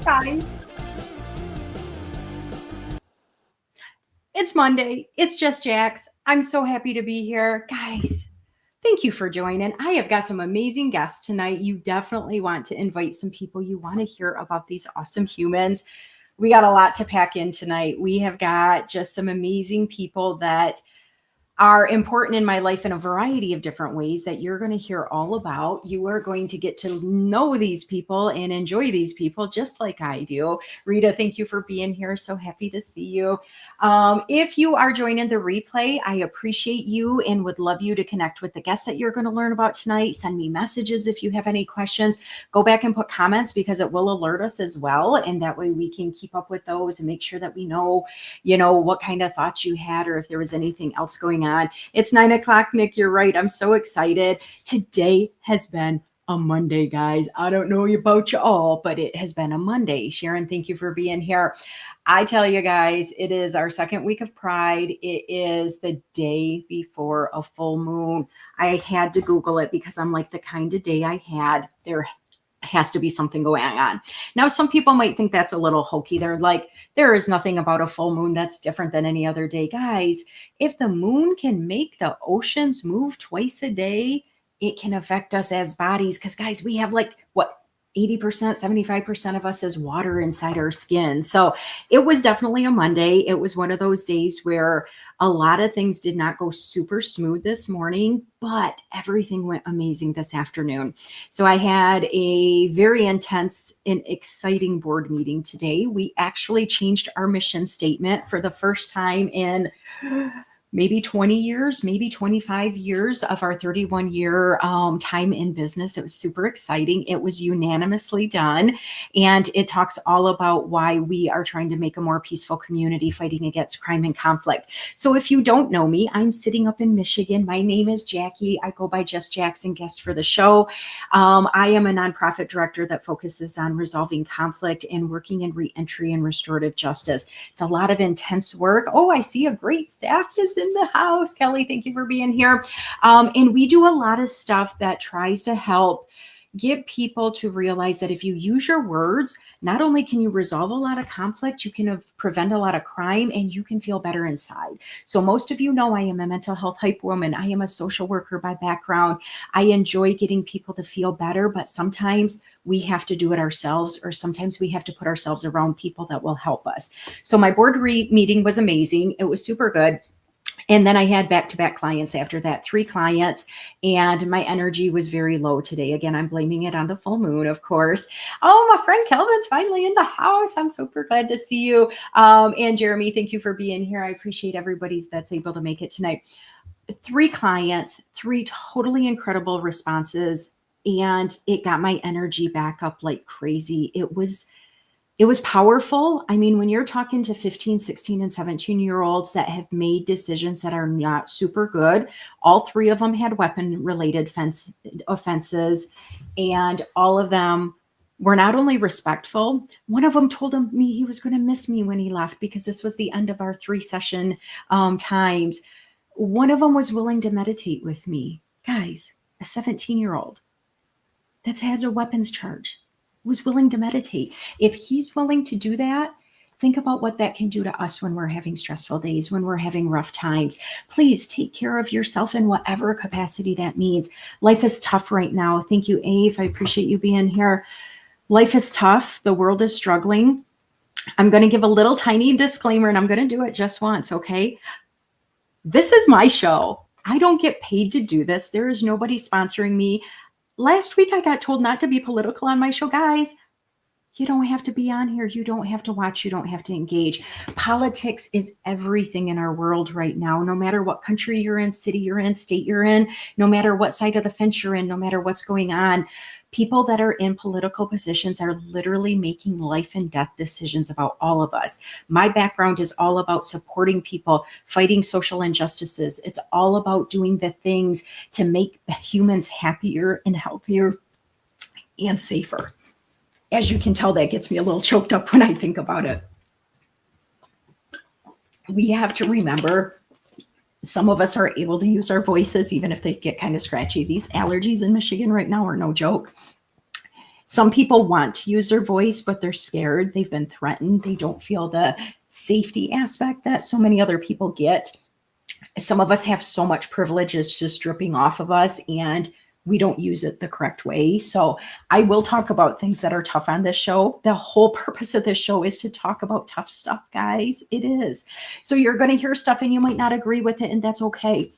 Guys, it's Monday. It's just Jax. I'm so happy to be here. Guys, thank you for joining. I have got some amazing guests tonight. You definitely want to invite some people. You want to hear about these awesome humans. We got a lot to pack in tonight. We have got just some amazing people that are important in my life in a variety of different ways that you're going to hear all about. You are going to get to know these people and enjoy these people just like I do. Rita, thank you for being here. So happy to see you. If you are joining the replay, I appreciate you and would love you to connect with the guests that you're going to learn about tonight. Send me messages if you have any questions. Go back and put comments because it will alert us as well. And that way we can keep up with those and make sure that we know, what kind of thoughts you had or if there was anything else going on. It's 9 o'clock, Nick. You're right. I'm so excited. Today has been a Monday, guys. I don't know about you all, but it has been a Monday. Sharon, thank you for being here. I tell you guys, it is our second week of Pride. It is the day before a full moon. I had to Google it because I'm like, the kind of day I had, there has to be something going on. Now, some people might think that's a little hokey. They're like, there is nothing about a full moon that's different than any other day. Guys, if the moon can make the oceans move twice a day, it can affect us as bodies. Because, guys, we have 80%, 75% of us is water inside our skin. So it was definitely a Monday. It was one of those days where a lot of things did not go super smooth this morning, but everything went amazing this afternoon. So I had a very intense and exciting board meeting today. We actually changed our mission statement for the first time in maybe 20 years, maybe 25 years of our 31-year time in business. It was super exciting. It was unanimously done. And it talks all about why we are trying to make a more peaceful community fighting against crime and conflict. So if you don't know me, I'm sitting up in Michigan. My name is Jackie. I go by Just Jackson, guest for the show. I am a nonprofit director that focuses on resolving conflict and working in reentry and restorative justice. It's a lot of intense work. Oh, I see a great staff is in the house. Kelly, thank you for being here. And we do a lot of stuff that tries to help get people to realize that if you use your words, not only can you resolve a lot of conflict, you can prevent a lot of crime and you can feel better inside. So most of you know I am a mental health hype woman. I am a social worker by background. I enjoy getting people to feel better, but sometimes we have to do it ourselves, or sometimes we have to put ourselves around people that will help us. So my board meeting was amazing. It was super good. And then I had back-to-back clients after that, 3 clients, and my energy was very low today. Again, I'm blaming it on the full moon, of course. Oh, my friend Kelvin's finally in the house. I'm super glad to see you. And Jeremy, thank you for being here. I appreciate everybody that's able to make it tonight. 3 clients, 3 totally incredible responses, and it got my energy back up like crazy. It was powerful. I mean, when you're talking to 15, 16, and 17-year-olds that have made decisions that are not super good, all 3 of them had weapon-related offenses, and all of them were not only respectful. One of them told me he was going to miss me when he left because this was the end of our 3-session times. One of them was willing to meditate with me. Guys, a 17-year-old that's had a weapons charge was willing to meditate. If he's willing to do that, think about what that can do to us when we're having stressful days, when we're having rough times. Please take care of yourself in whatever capacity that means. Life is tough right now. Thank you, Ave. I appreciate you being here. Life is tough. The world is struggling. I'm going to give a little tiny disclaimer, and I'm going to do it just once, okay? This is my show. I don't get paid to do this. There is nobody sponsoring me. Last week, I got told not to be political on my show. Guys, you don't have to be on here. You don't have to watch. You don't have to engage. Politics is everything in our world right now, no matter what country you're in, city you're in, state you're in, no matter what side of the fence you're in, no matter what's going on. People that are in political positions are literally making life and death decisions about all of us. My background is all about supporting people, fighting social injustices. It's all about doing the things to make humans happier and healthier and safer. As you can tell, that gets me a little choked up when I think about it. We have to remember, some of us are able to use our voices, even if they get kind of scratchy. These allergies in Michigan right now are no joke. Some people want to use their voice, but they're scared. They've been threatened. They don't feel the safety aspect that so many other people get. Some of us have so much privilege, it's just dripping off of us, and we don't use it the correct way. So I will talk about things that are tough on this show. The whole purpose of this show is to talk about tough stuff, guys. It is. So you're going to hear stuff and you might not agree with it, and that's okay.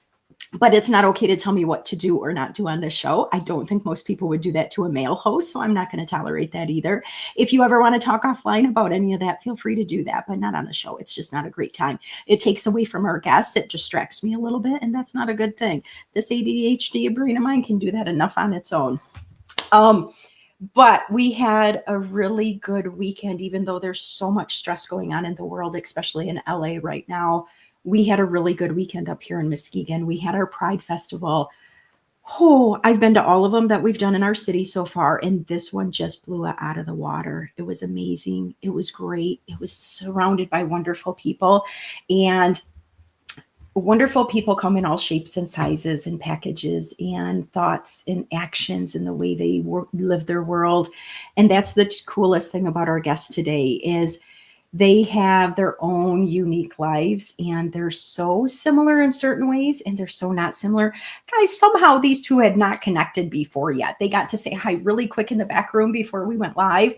But it's not okay to tell me what to do or not do on this show. I don't think most people would do that to a male host, so I'm not going to tolerate that either. If you ever want to talk offline about any of that, feel free to do that, but not on the show. It's just not a great time. It takes away from our guests. It distracts me a little bit, and that's not a good thing. This ADHD brain of mine can do that enough on its own. But we had a really good weekend, even though there's so much stress going on in the world, especially in LA right now. We had a really good weekend up here in Muskegon. We had our Pride Festival. Oh, I've been to all of them that we've done in our city so far, and this one just blew it out of the water. It was amazing. It was great. It was surrounded by wonderful people, and wonderful people come in all shapes and sizes and packages and thoughts and actions and the way they live their world. And that's the coolest thing about our guests today is they have their own unique lives, and they're so similar in certain ways and they're so not similar. Guys, somehow these two had not connected before yet. They got to say hi really quick in the back room before we went live.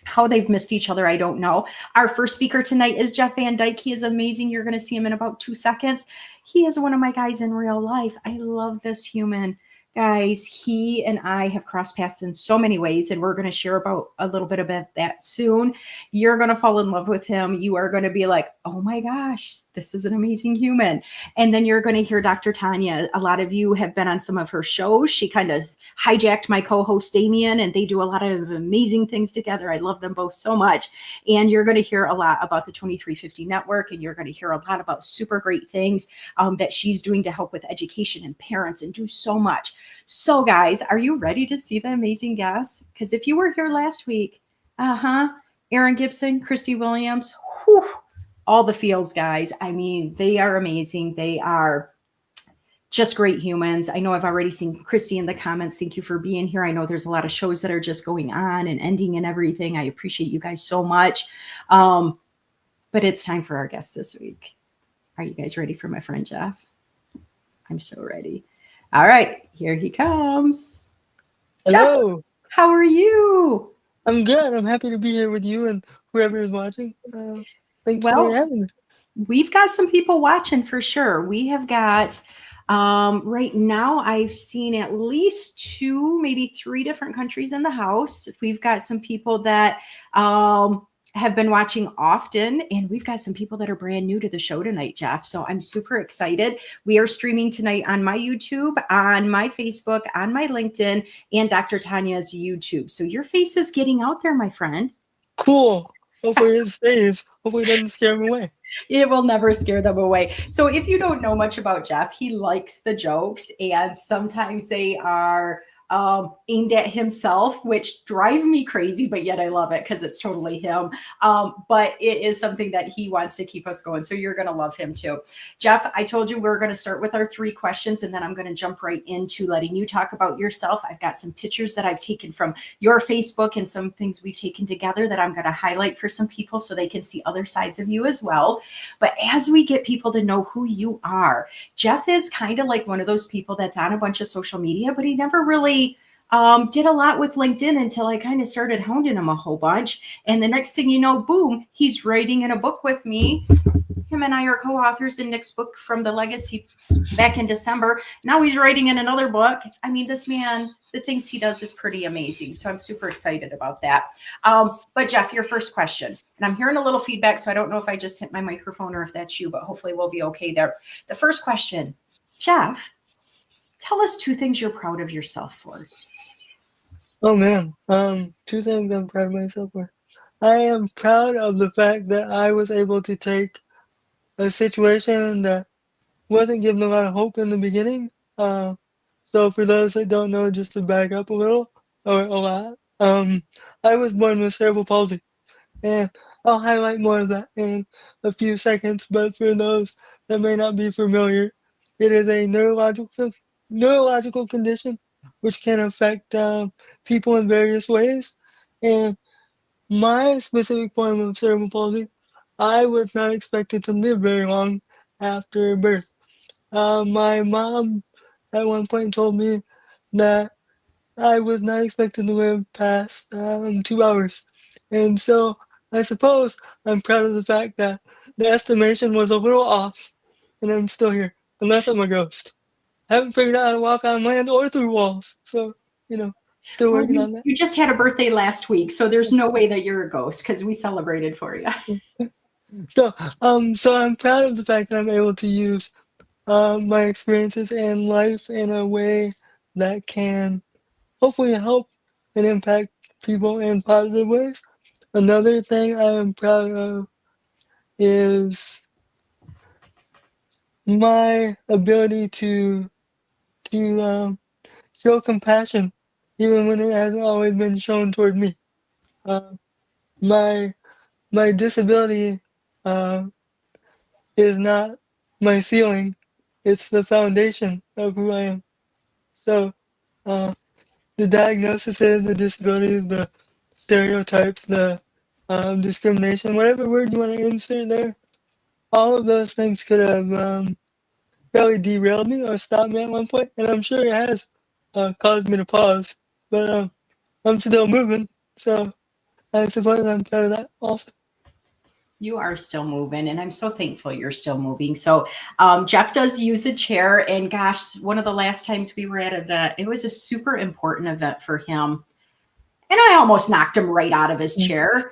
How they've missed each other, I don't know. Our first speaker tonight is Jeff Van Dyke. He is amazing. You're going to see him in about 2 seconds. He is one of my guys in real life. I love this human. Guys, he and I have crossed paths in so many ways, and we're going to share about a little bit about that soon. You're going to fall in love with him. You are going to be like, oh my gosh, this is an amazing human. And then you're going to hear Dr. Tania. A lot of you have been on some of her shows. She kind of hijacked my co-host Damien, and they do a lot of amazing things together. I love them both so much. And you're going to hear a lot about the 2350 network, and you're going to hear a lot about super great things that she's doing to help with education and parents and do so much. So guys, are you ready to see the amazing guests? Because if you were here last week, Aaron Gibson, Christy Williams, whew, all the feels, guys. I mean, they are amazing. They are just great humans. I know I've already seen Christy in the comments. Thank you for being here. I know there's a lot of shows that are just going on and ending and everything. I appreciate you guys so much. But it's time for our guest this week. Are you guys ready for my friend Jeff? I'm so ready. All right, here he comes. Hello. Jeff, how are you? I'm good. I'm happy to be here with you and whoever is watching. Thanks for Well, having me. we've got some people watching for sure. We have got right now, I've seen at least 2, maybe 3 different countries in the house. We've got some people that have been watching often, and we've got some people that are brand new to the show tonight, Jeff. So I'm super excited. We are streaming tonight on my YouTube, on my Facebook, on my LinkedIn, and Dr. Tanya's YouTube. So your face is getting out there, my friend. Cool. Hopefully it stays. Hopefully it doesn't scare me away. It will never scare them away. So if you don't know much about Jeff, he likes the jokes, and sometimes they are aimed at himself, which drive me crazy, but yet I love it because it's totally him. But it is something that he wants to keep us going. So you're going to love him too. Jeff, I told you we're going to start with our 3 questions, and then I'm going to jump right into letting you talk about yourself. I've got some pictures that I've taken from your Facebook and some things we've taken together that I'm going to highlight for some people so they can see other sides of you as well. But as we get people to know who you are, Jeff is kind of like one of those people that's on a bunch of social media, but he never really did a lot with LinkedIn until I kind of started hounding him a whole bunch. And the next thing you know, boom, he's writing in a book with me. Him and I are co-authors in Nick's book From the Legacy back in December. Now he's writing in another book. I mean, this man, the things he does is pretty amazing. So I'm super excited about that. But Jeff, your first question, and I'm hearing a little feedback, so I don't know if I just hit my microphone or if that's you, but hopefully we'll be okay there. The first question, Jeff, tell us 2 things you're proud of yourself for. Oh man. 2 things I'm proud of myself for. I am proud of the fact that I was able to take a situation that wasn't given a lot of hope in the beginning. So for those that don't know, just to back up a little or a lot, I was born with cerebral palsy. And I'll highlight more of that in a few seconds, but for those that may not be familiar, it is a neurological condition which can affect people in various ways. And my specific form of cerebral palsy, I was not expected to live very long after birth. My mom at one point told me that I was not expected to live past 2 hours. And so I suppose I'm proud of the fact that the estimation was a little off and I'm still here, unless I'm a ghost. I haven't figured out how to walk on land or through walls. So, still Well, working you, on that. you just had a birthday last week, so there's no way that you're a ghost because we celebrated for you. So I'm proud of the fact that I'm able to use my experiences in life in a way that can hopefully help and impact people in positive ways. Another thing I am proud of is my ability to show compassion, even when it hasn't always been shown toward me. Uh, my my disability uh, is not my ceiling; it's the foundation of who I am. So uh, the diagnosis, the disabilities, the stereotypes, the discrimination, whatever word you want to insert there, all of those things could have really derailed me or stopped me at one point, and I'm sure it has caused me to pause. But I'm still moving, so I suppose I'm proud of that also. You are still moving, and I'm so thankful you're still moving. So, Jeff does use a chair, and gosh, one of the last times we were at an event, it was a super important event for him. And I almost knocked him right out of his chair.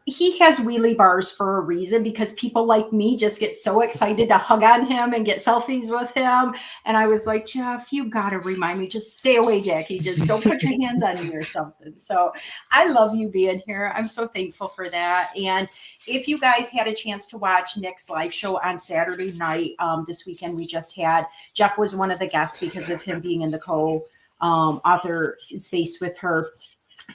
He has wheelie bars for a reason because people like me just get so excited to hug on him and get selfies with him. And I was like, Jeff, you got to remind me, just stay away, Jackie. Just don't put your hands on me or something. So I love you being here. I'm so thankful for that. And if you guys had a chance to watch Nick's live show on Saturday night, this weekend we just had, Jeff was one of the guests because of him being in the author space with her,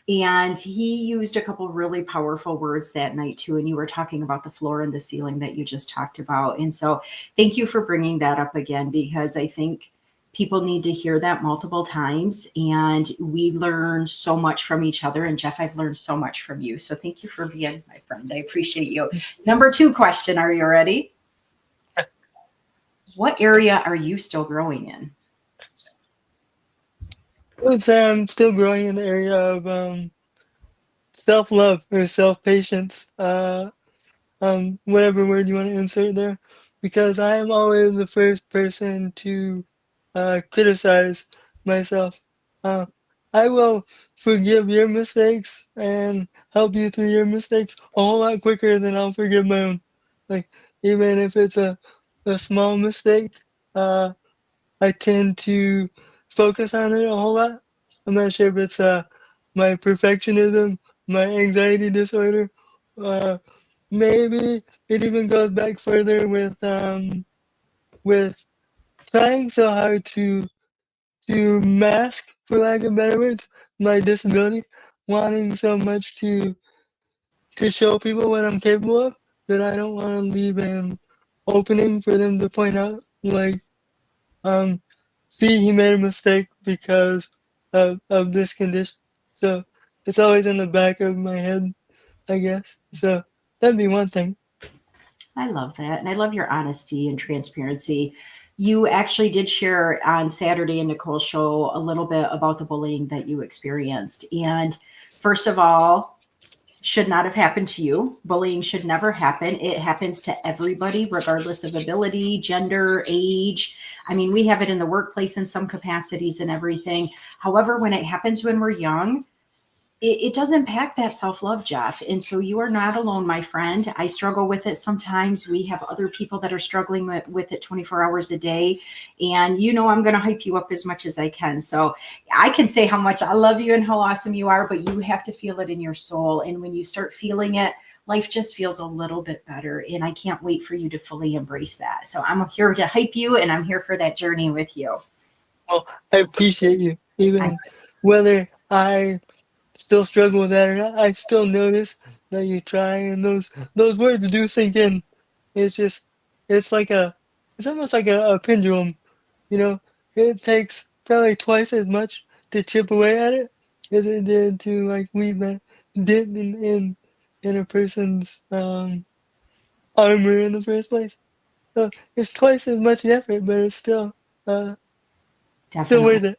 and he used a couple really powerful words that night too. And you were talking about the floor and the ceiling that you just talked about. And so thank you for bringing that up again, because I think people need to hear that multiple times. And we learn so much from each other. And Jeff, I've learned so much from you. So thank you for being my friend. I appreciate you. Number 2 question. Are you ready? What area are you still growing in? I would say I'm still growing in the area of self-love or self-patience. Whatever word you want to insert there, because I am always the first person to criticize myself. Uh, I will forgive your mistakes and help you through your mistakes a whole lot quicker than I'll forgive my own. Like, even if it's a small mistake, uh, I tend to focus on it a whole lot. I'm not sure if it's my perfectionism, my anxiety disorder, uh, maybe it even goes back further with trying so hard to mask, for lack of better words, my disability, wanting so much to show people what I'm capable of that I don't want to leave an opening for them to point out, like, um, see, he made a mistake because of this condition. So it's always in the back of my head, I guess. So that'd be one thing. I love that. And I love your honesty and transparency. You actually did share on Saturday in Nicole's show a little bit about the bullying that you experienced. And first of all, should not have happened to you. Bullying should never happen. It happens to everybody, regardless of ability, gender, age. I mean, we have it in the workplace in some capacities and everything. However, when it happens when we're young, it does impact that self-love, Jeff. And so you are not alone, my friend. I struggle with it sometimes. We have other people that are struggling with it 24 hours a day. And I'm going to hype you up as much as I can. So I can say how much I love you and how awesome you are, but you have to feel it in your soul. And when you start feeling it, life just feels a little bit better. And I can't wait for you to fully embrace that. So I'm here to hype you, and I'm here for that journey with you. Well, I appreciate you, I, even whether I still struggle with that or not. I still notice that you try, and those words do sink in. It's just, it's like it's almost like a pendulum. You know, it takes probably twice as much to chip away at it as it did to like leave that dent in a person's armor in the first place. So it's twice as much effort, but it's uh still Definitely. worth it.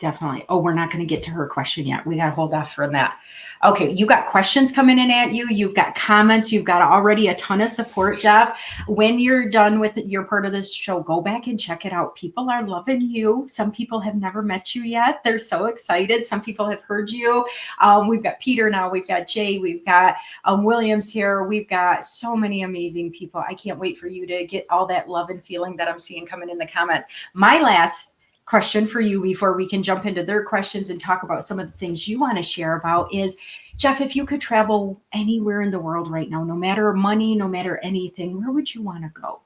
Definitely. Oh, we're not going to get to her question yet. We got to hold off for that. Okay, you got questions coming in at you. You've got comments. You've got already a ton of support, Jeff. When you're done with your part of this show, go back and check it out. People are loving you. Some people have never met you yet. They're so excited. Some people have heard you. We've got Peter now. We've got Jay. We've got Williams here. We've got so many amazing people. I can't wait for you to get all that love and feeling that I'm seeing coming in the comments. My last question for you before we can jump into their questions and talk about some of the things you want to share about is, Jeff, if you could travel anywhere in the world right now, no matter money, no matter anything, where would you want to go?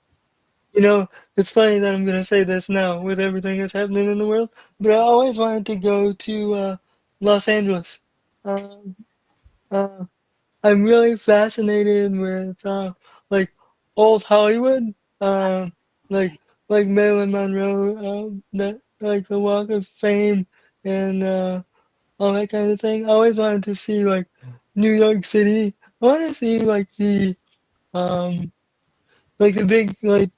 You know, it's funny that I'm gonna say this now with everything that's happening in the world, but I always wanted to go to Los Angeles. Um, uh, I'm really fascinated with like old Hollywood, like Marilyn Monroe, that like the Walk of Fame and all that kind of thing. I always wanted to see like New York City. I want to see um like the big like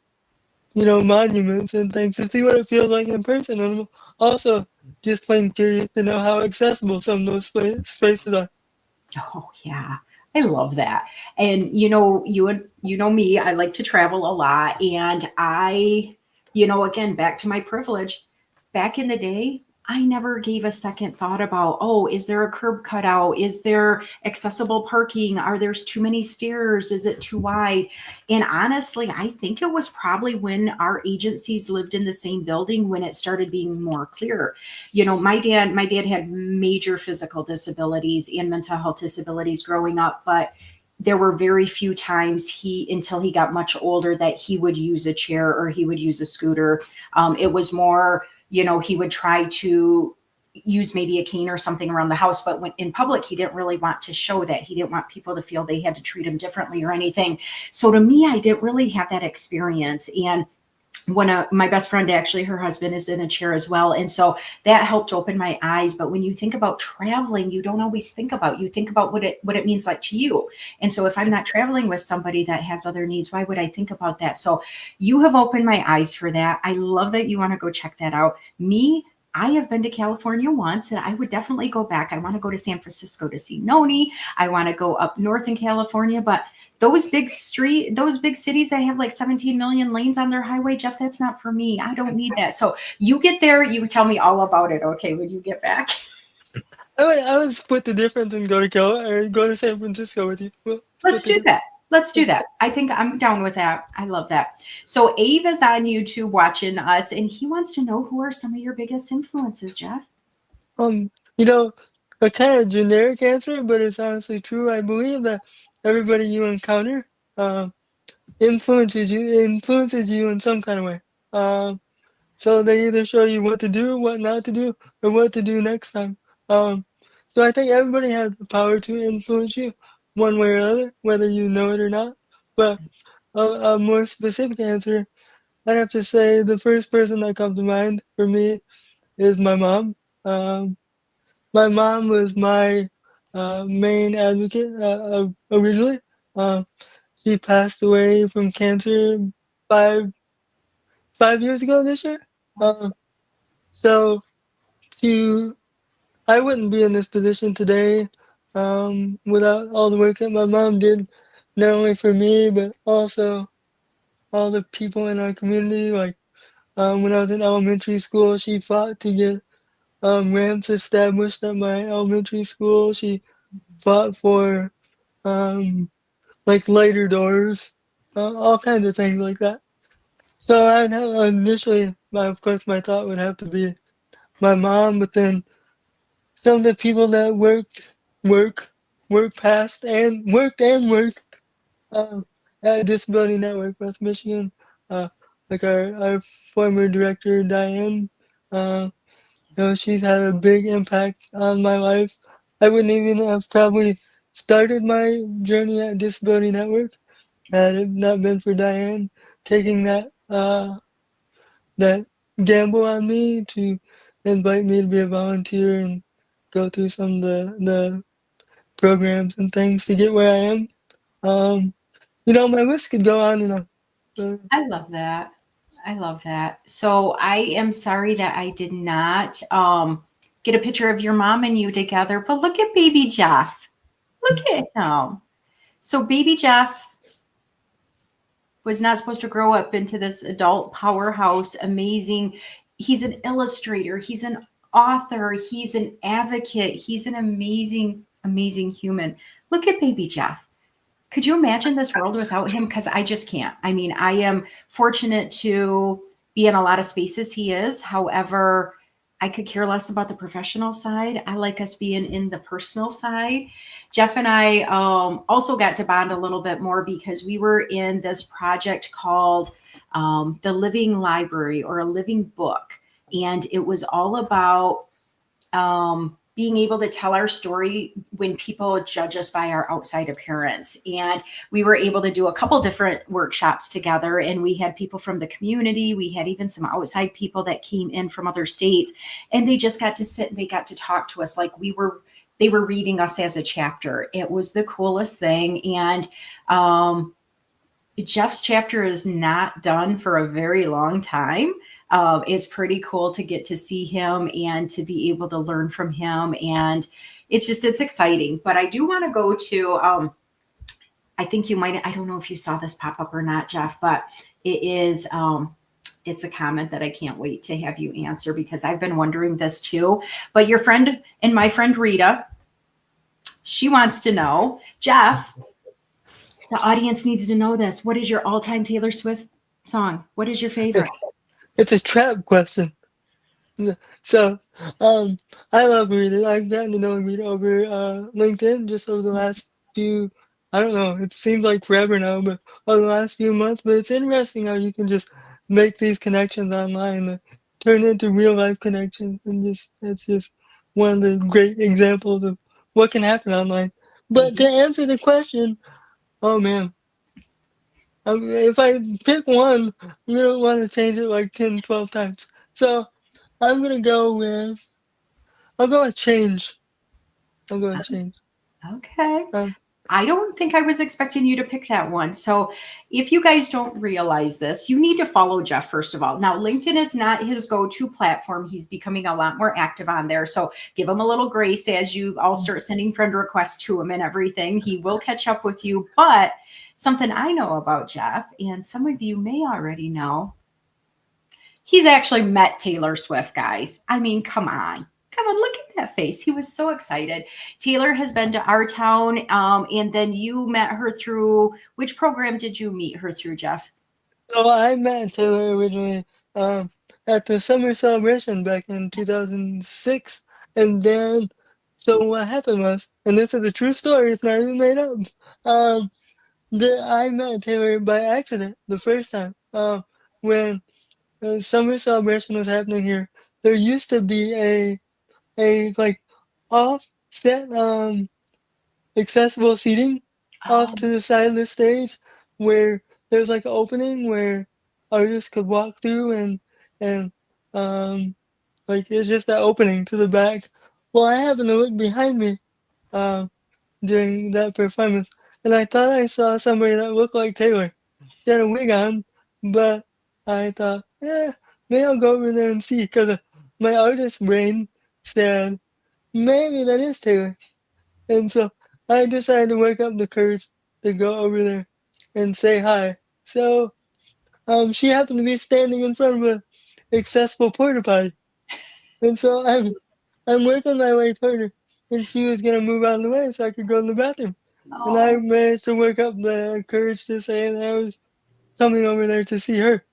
monuments and things to see what it feels like in person. And I'm also just plain curious to know how accessible some of those spaces are. Oh yeah. I love that. And you know me, I like to travel a lot and again back to my privilege. Back in the day, I never gave a second thought about, oh, is there a curb cutout? Is there accessible parking? Are there too many stairs? Is it too wide? And honestly, I think it was probably when our agencies lived in the same building when it started being more clear. My dad had major physical disabilities and mental health disabilities growing up, but there were very few times until he got much older that he would use a chair or he would use a scooter. It was more, he would try to use maybe a cane or something around the house, but when in public, he didn't really want to show that. He didn't want people to feel they had to treat him differently or anything. So to me, I didn't really have that experience. And my best friend, actually her husband is in a chair as well, and so that helped open my eyes. But when you think about traveling, you don't always you think about what it means like to you. And so if I'm not traveling with somebody that has other needs, why would I think about that? So you have opened my eyes for that. I love that you want to go check that out. Me, I have been to California once and I would definitely go back. I want to go to San Francisco to see Noni. I want to go up north in California, but those big cities that have like 17 million lanes on their highway, Jeff, that's not for me. I don't need that. So you get there, you tell me all about it, okay, when you get back. I would split the difference and go to San Francisco with you. We'll split Let's the do difference. that. Let's do that. I think I'm down with that. I love that. So Abe is on YouTube watching us, and he wants to know who are some of your biggest influences, Jeff? Um, you know, a kind of generic answer, but it's honestly true. I believe that everybody you encounter um influences you in some kind of way. So they either show you what to do, what not to do, or what to do next time. Um, so I think everybody has the power to influence you one way or another, whether you know it or not. But a more specific answer, I'd have to say the first person that comes to mind for me is my mom. Um, my mom was my main advocate originally. Um, she passed away from cancer five 5 years ago this year. Um, so to I wouldn't be in this position today without all the work that my mom did, not only for me but also all the people in our community. Like when I was in elementary school, she fought to get ramps established at my elementary school. She fought for um, like lighter doors, all kinds of things like that. So I'd have, initially, of course, my thought would have to be my mom, but then some of the people that work, work past and worked um, at Disability Network West Michigan, uh, like our former director Diane. Uh, she's had a big impact on my life. I wouldn't even have probably started my journey at Disability Network had it not been for Diane taking that gamble on me to invite me to be a volunteer and go through some of the programs and things to get where I am. Um, my list could go on and on. I love that. I love that. So I am sorry that I did not get a picture of your mom and you together, but look at baby Jeff. Look at him. So baby Jeff was not supposed to grow up into this adult powerhouse, amazing. He's an illustrator, he's an author, he's an advocate, he's an amazing, amazing human. Look at baby Jeff. Could you imagine this world without him? Because I just can't. I mean, I am fortunate to be in a lot of spaces he is. However, I could care less about the professional side. I like us being in the personal side. Jeff and I also got to bond a little bit more because we were in this project called the Living Library or a Living Book. And it was all about being able to tell our story when people judge us by our outside appearance. And we were able to do a couple different workshops together. And we had people from the community. We had even some outside people that came in from other states. And they just got to sit and they got to talk to us like they were reading us as a chapter. It was the coolest thing. And Jeff's chapter is not done for a very long time. It's pretty cool to get to see him and to be able to learn from him. And it's exciting. But I do want to go to, I think you might, I don't know if you saw this pop up or not, Jeff, but it is, it's a comment that I can't wait to have you answer because I've been wondering this too. But your friend and my friend Rita, she wants to know, Jeff, the audience needs to know this. What is your all time Taylor Swift song? What is your favorite? It's a trap question. So, I love Rita. I've gotten to know Rita over LinkedIn just over the last few, I don't know, it seems like forever now, but over the last few months. But it's interesting how you can just make these connections online, turn into real life connections, and it's just one of the great examples of what can happen online. But to Mhm. answer the question, oh man, if I pick one, I'm gonna want to change it like 10, 12 times. So I'm gonna go with I'll go with change. I'll go with change. Okay. Um, I don't think I was expecting you to pick that one. So, if you guys don't realize this, you need to follow Jeff first of all. Now, LinkedIn is not his go to platform. He's becoming a lot more active on there. So, give him a little grace as you all start sending friend requests to him and everything. He will catch up with you. But something I know about Jeff, and some of you may already know, he's actually met Taylor Swift, guys. I mean, come on. Come on, look at that face. He was so excited. Taylor has been to our town, and then you met her through which program did you meet her through, Jeff? so I met Taylor originally um, at the summer celebration back in Yes. 2006, and then so what happened was, and this is a true story, it's not even made up. Um, I met Taylor by accident the first time. When the summer celebration was happening here, there used to be a like offset accessible seating off to Um, the side of the stage where there's like an opening where artists could walk through and um like it's just that opening to the back. Well, I happened to look behind me um during that performance and I thought I saw somebody that looked like Taylor. She had a wig on, but I thought, yeah, maybe I'll go over there and see because my artist brain said maybe that is Taylor. And so I decided to work up the courage to go over there and say hi. So she happened to be standing in front of a accessible porta potty. And so I'm working my way toward her and she was gonna move out of the way so I could go in the bathroom. And I oh, managed to work up the courage to say that I was coming over there to see her.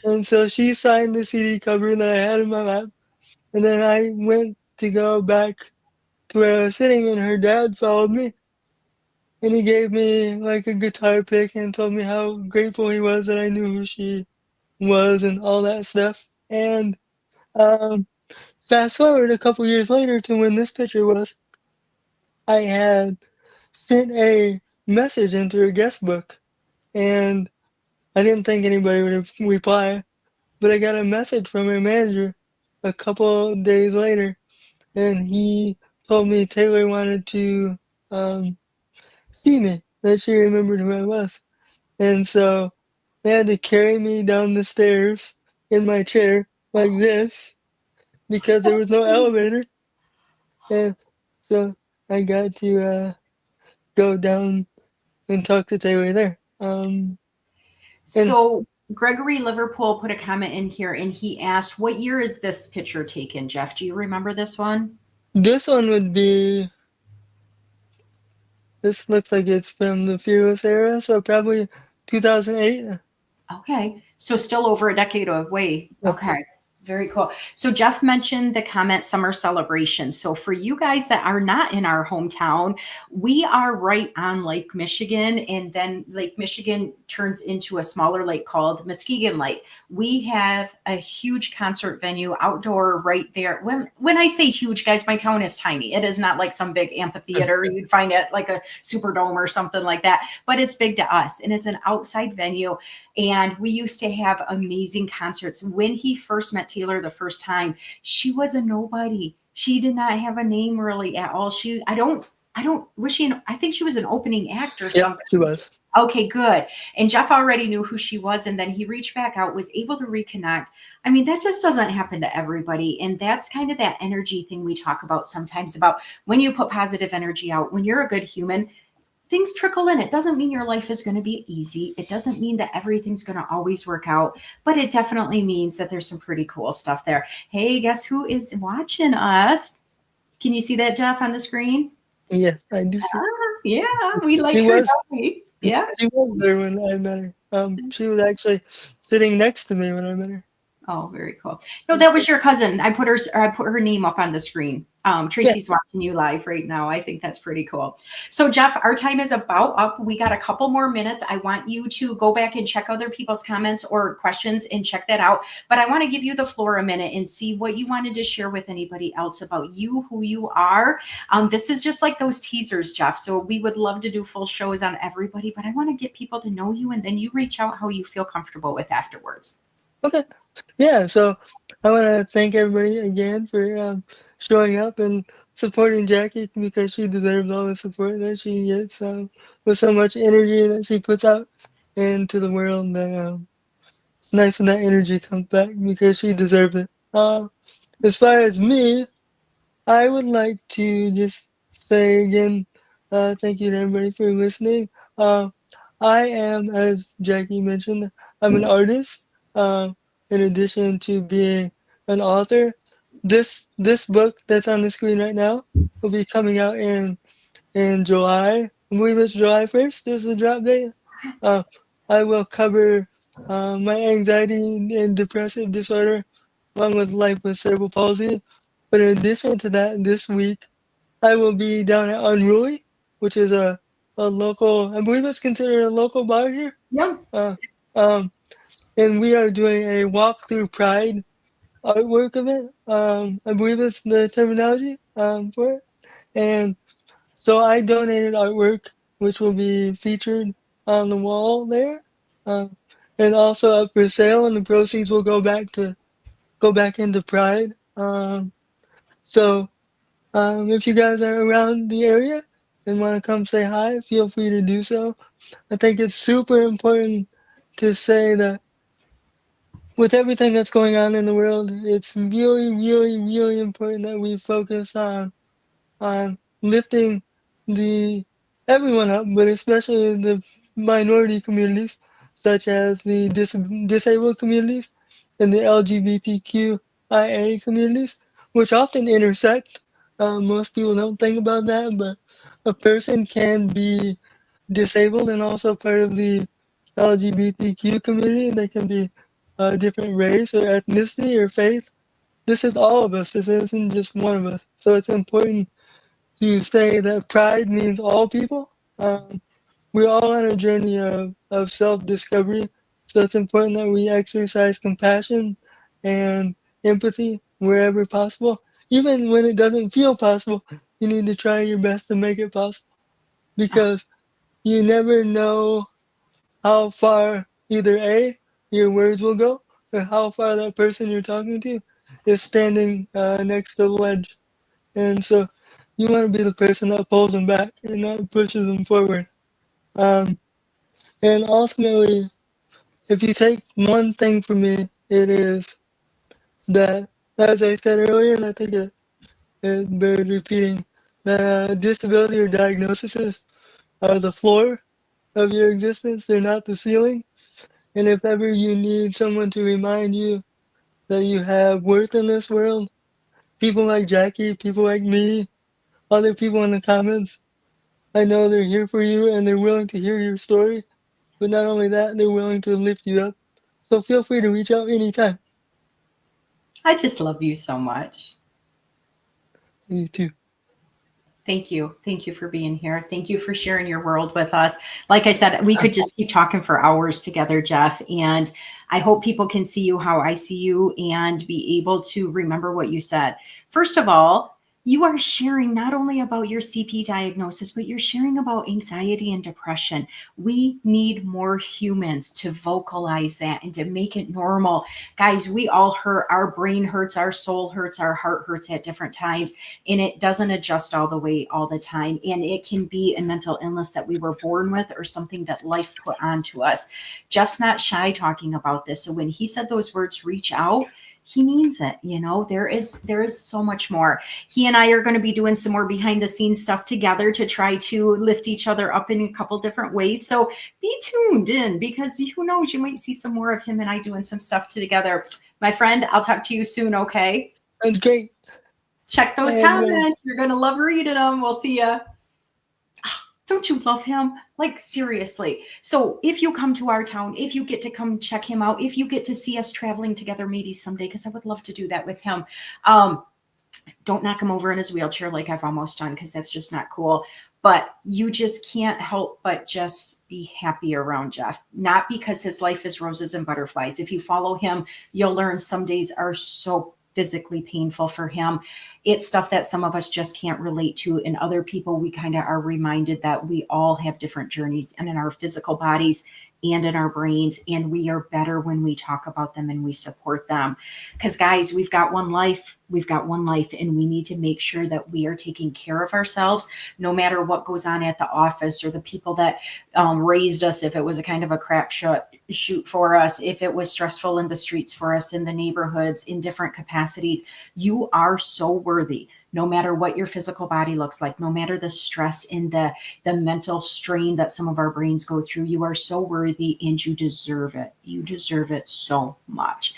And so she signed the CD cover that I had in my lap. And then I went to go back to where I was sitting and her dad followed me. And he gave me like a guitar pick and told me how grateful he was that I knew who she was and all that stuff. And um, fast forward a couple years later to when this picture was, I had sent a message into her guest book, and I didn't think anybody would reply, but I got a message from her manager a couple days later, and he told me Taylor wanted to um, see me, that she remembered who I was. And so they had to carry me down the stairs in my chair like this because there was That's no sweet. elevator. And so I got to go down and talk to Taylor there. And So Gregory Liverpool put a comment in here and he asked, "What year is this picture taken, Jeff? Do you remember this one?" this one would be, this looks like it's from the Fearless era, so probably 2008. Okay. So still over a decade away. Okay. Very cool. So Jeff mentioned the comment summer celebration. So for you guys that are not in our hometown, we are right on Lake Michigan, and then Lake Michigan turns into a smaller lake called Muskegon Lake. We have a huge concert venue outdoor right there. When I say huge, guys, my town is tiny. It is not like some big amphitheater you'd find at like a Superdome or something like that, but it's big to us, and it's an outside venue. And we used to have amazing concerts. When he first met Taylor the first time, she was a nobody. She did not have a name really at all. Was she I think she was an opening act or Yep, something. she was. Okay, good. And Jeff already knew who she was. And then he reached back out, was able to reconnect. I mean, that just doesn't happen to everybody. And that's kind of that energy thing we talk about sometimes about when you put positive energy out, when you're a good human, things trickle in. It doesn't mean your life is going to be easy. It doesn't mean that everything's going to always work out, but it definitely means that there's some pretty cool stuff there. Hey, guess who is watching us? Can you see that, Jeff, on the screen? Yes, I do see. Yeah, we She like her, was, don't we? Yeah. she was there when I met her. She was actually sitting next to me when I met her. Oh, very cool. No, that was your cousin. I put her name up on the screen. Yeah, Tracy's watching you live right now. I think that's pretty cool. So, Jeff, our time is about up. We got a couple more minutes. I want you to go back and check other people's comments or questions and check that out. But I want to give you the floor a minute and see what you wanted to share with anybody else about you, who you are. This is just like those teasers, Jeff. So we would love to do full shows on everybody, but I want to get people to know you, and then you reach out how you feel comfortable with afterwards. okay. Yeah, so I want to thank everybody again for showing up and supporting Jackie because she deserves all the support that she gets with so much energy that she puts out into the world. That it's nice when that energy comes back because she deserves it. As far as me, I would like to just say again, thank you to everybody for listening. Uh, I am, as Jackie mentioned, I'm an artist. Uh, in addition to being an author, this book that's on the screen right now will be coming out in July. I believe it's July 1st. Is the drop date. Uh, I will cover my anxiety and depressive disorder, along with life with cerebral palsy. But in addition to that, this week I will be down at Unruly, which is a local, I believe it's considered a local bar here. Yeah. Uh, um, and we are doing a walk through Pride artwork event. I believe it's the terminology for it. And so I donated artwork, which will be featured on the wall there, uh, and also up for sale, and the proceeds will go back into Pride. So if you guys are around the area and want to come say hi, feel free to do so. I think it's super important to say that with everything that's going on in the world, it's really, really, really important that we focus on lifting the everyone up, but especially the minority communities, such as the disabled communities and the LGBTQIA communities, which often intersect. Most people don't think about that, but a person can be disabled and also part of the LGBTQ community. They can be a different race or ethnicity or faith. This is all of us. This isn't just one of us. So it's important to say that pride means all people. We're all on a journey of self discovery. So it's important that we exercise compassion and empathy wherever possible. Even when it doesn't feel possible, you need to try your best to make it possible because you never know how far either A, your words will go, or how far that person you're talking to is standing next to the ledge. And so you want to be the person that pulls them back and not pushes them forward. Um, and ultimately, if you take one thing from me, it is that, as I said earlier, and I think it bears repeating, that disability or diagnoses are the floor of your existence, they're not the ceiling. And if ever you need someone to remind you that you have worth in this world, people like Jackie, people like me, other people in the comments, I know they're here for you and they're willing to hear your story. But not only that, they're willing to lift you up. So feel free to reach out anytime. I just love you so much. You too. Thank you. Thank you for being here. Thank you for sharing your world with us. Like I said, we could just keep talking for hours together, Jeff. And I hope people can see you how I see you and be able to remember what you said. First of all, you are sharing not only about your CP diagnosis, but you're sharing about anxiety and depression. We need more humans to vocalize that and to make it normal. Guys, we all hurt. Our brain hurts, our soul hurts, our heart hurts at different times, and it doesn't adjust all the way all the time. And it can be a mental illness that we were born with or something that life put onto us. Jeff's not shy talking about this. So when he said those words, reach out, he means it. You know, there is so much more. He and I are going to be doing some more behind the scenes stuff together to try to lift each other up in a couple different ways. So be tuned in, because who knows, you might see some more of him and I doing some stuff together. My friend, I'll talk to you soon. Okay. That's great. Check those Bye, everybody. comments. You're going to love reading them. We'll see ya. Don't you love him? Like, seriously. So if you come to our town, if you get to come check him out, if you get to see us traveling together maybe someday, because I would love to do that with him. Don't knock him over in his wheelchair like I've almost done, because that's just not cool. But you just can't help but just be happy around Jeff. Not because his life is roses and butterflies. If you follow him, you'll learn some days are so physically painful for him. It's stuff that some of us just can't relate to. And other people, we kind of are reminded that we all have different journeys and in our physical bodies and in our brains. And we are better when we talk about them and we support them. Because, guys, we've got one life. We've got one life, and we need to make sure that we are taking care of ourselves, no matter what goes on at the office or the people that raised us. If it was a kind of a crap shoot for us, if it was stressful in the streets for us, in the neighborhoods, in different capacities, you are so worthy. No matter what your physical body looks like, no matter the stress and the mental strain that some of our brains go through, you are so worthy and you deserve it. You deserve it so much.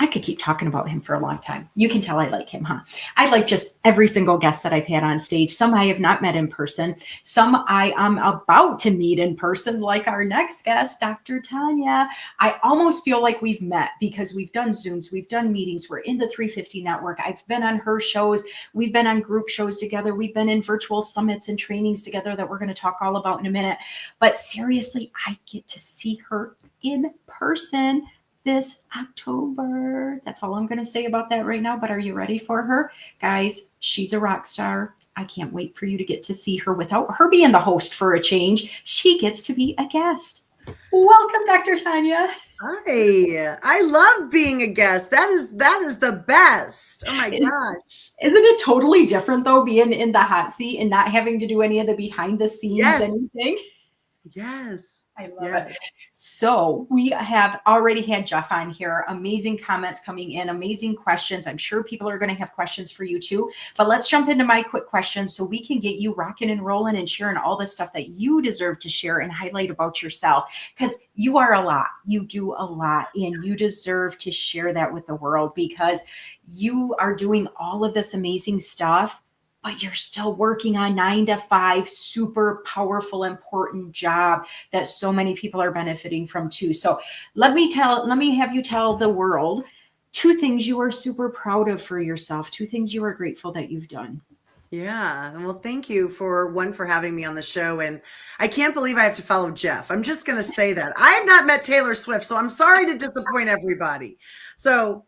I could keep talking about him for a long time. You can tell I like him, huh? I like just every single guest that I've had on stage. Some I have not met in person. Some I am about to meet in person, like our next guest, Dr. Tania. I almost feel like we've met because we've done Zooms, we've done meetings, we're in the 350 network. I've been on her shows. We've been on group shows together. We've been in virtual summits and trainings together that we're going to talk all about in a minute. But seriously, I get to see her in person this October. That's all I'm going to say about that right now. But are you ready for her? Guys, she's a rock star. I can't wait for you to get to see her without her being the host for a change. She gets to be a guest. Welcome, Dr. Tania. Hi. I love being a guest. That is the best. Oh my gosh. Isn't it totally different though, being in the hot seat and not having to do any of the behind the scenes Yes. anything? Yes. I love it. So we have already had Jeff on here. Amazing comments coming in, amazing questions. I'm sure people are going to have questions for you too. But let's jump into my quick questions so we can get you rocking and rolling and sharing all the stuff that you deserve to share and highlight about yourself, because you are a lot. You do a lot, and you deserve to share that with the world, because you are doing all of this amazing stuff, but you're still working on 9 to 5, super powerful, important job that so many people are benefiting from too. So let me have you tell the world 2 things you are super proud of for yourself, 2 things you are grateful that you've done. Yeah. Well, thank you for having me on the show. And I can't believe I have to follow Jeff. I'm just going to say that. I have not met Taylor Swift, so I'm sorry to disappoint everybody. So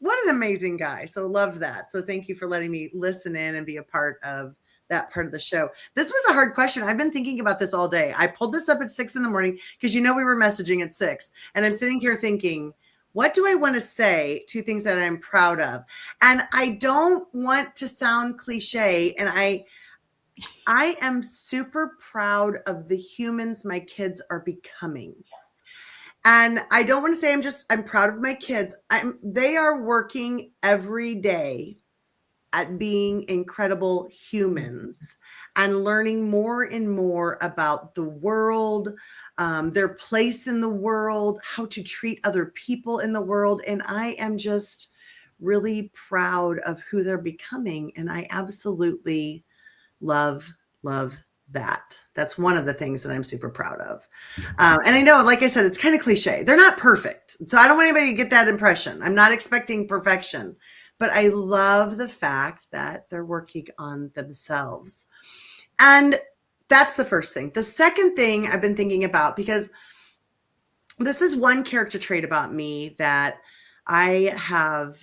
what an amazing guy. So love that. So thank you for letting me listen in and be a part of that part of the show. This was a hard question. I've been thinking about this all day. I pulled this up at 6 a.m. because we were messaging at 6, and I'm sitting here thinking, what do I want to say? Two things that I'm proud of. And I don't want to sound cliche. And I am super proud of the humans my kids are becoming. And I don't want to say I'm proud of my kids. They are working every day at being incredible humans and learning more and more about the world, their place in the world, how to treat other people in the world. And I am just really proud of who they're becoming. And I absolutely love that. That's one of the things that I'm super proud of. And I know, like I said, it's kind of cliche. They're not perfect. So I don't want anybody to get that impression. I'm not expecting perfection, but I love the fact that they're working on themselves. And that's the first thing. The second thing I've been thinking about, because this is one character trait about me that I have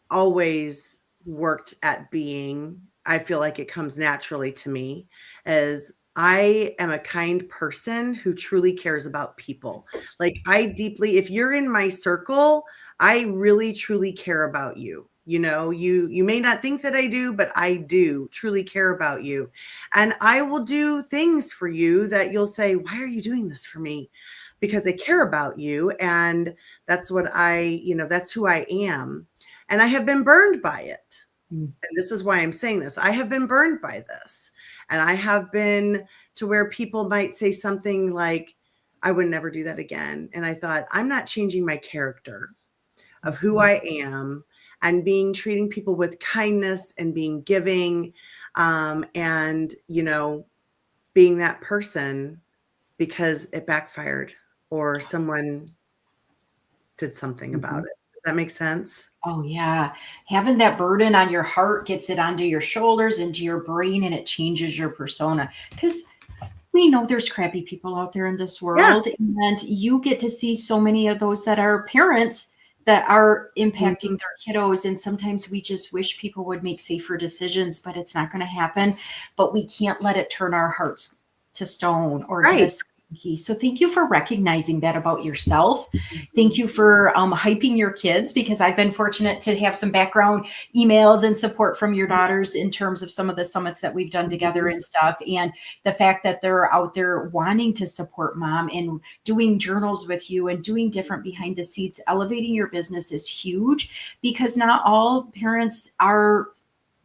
always worked at being. I feel like it comes naturally to me, is I am a kind person who truly cares about people. Like if you're in my circle, I really truly care about you. You know, you may not think that I do, but I do truly care about you. And I will do things for you that you'll say, why are you doing this for me? Because I care about you. And that's that's who I am. And I have been burned by it. And this is why I'm saying this. I have been burned by this. And I have been to where people might say something like, I would never do that again. And I thought, I'm not changing my character of who I am and treating people with kindness and being giving, and, being that person because it backfired or someone did something about it. Does that make sense? Oh, yeah. Having that burden on your heart gets it onto your shoulders, into your brain, and it changes your persona. Because we know there's crappy people out there in this world, and you get to see so many of those that are parents that are impacting their kiddos. And sometimes we just wish people would make safer decisions, but it's not going to happen. But we can't let it turn our hearts to stone or get us cranky. So thank you for recognizing that about yourself. Thank you for hyping your kids, because I've been fortunate to have some background emails and support from your daughters in terms of some of the summits that we've done together and stuff. And the fact that they're out there wanting to support mom and doing journals with you and doing different behind the scenes, elevating your business is huge, because not all parents are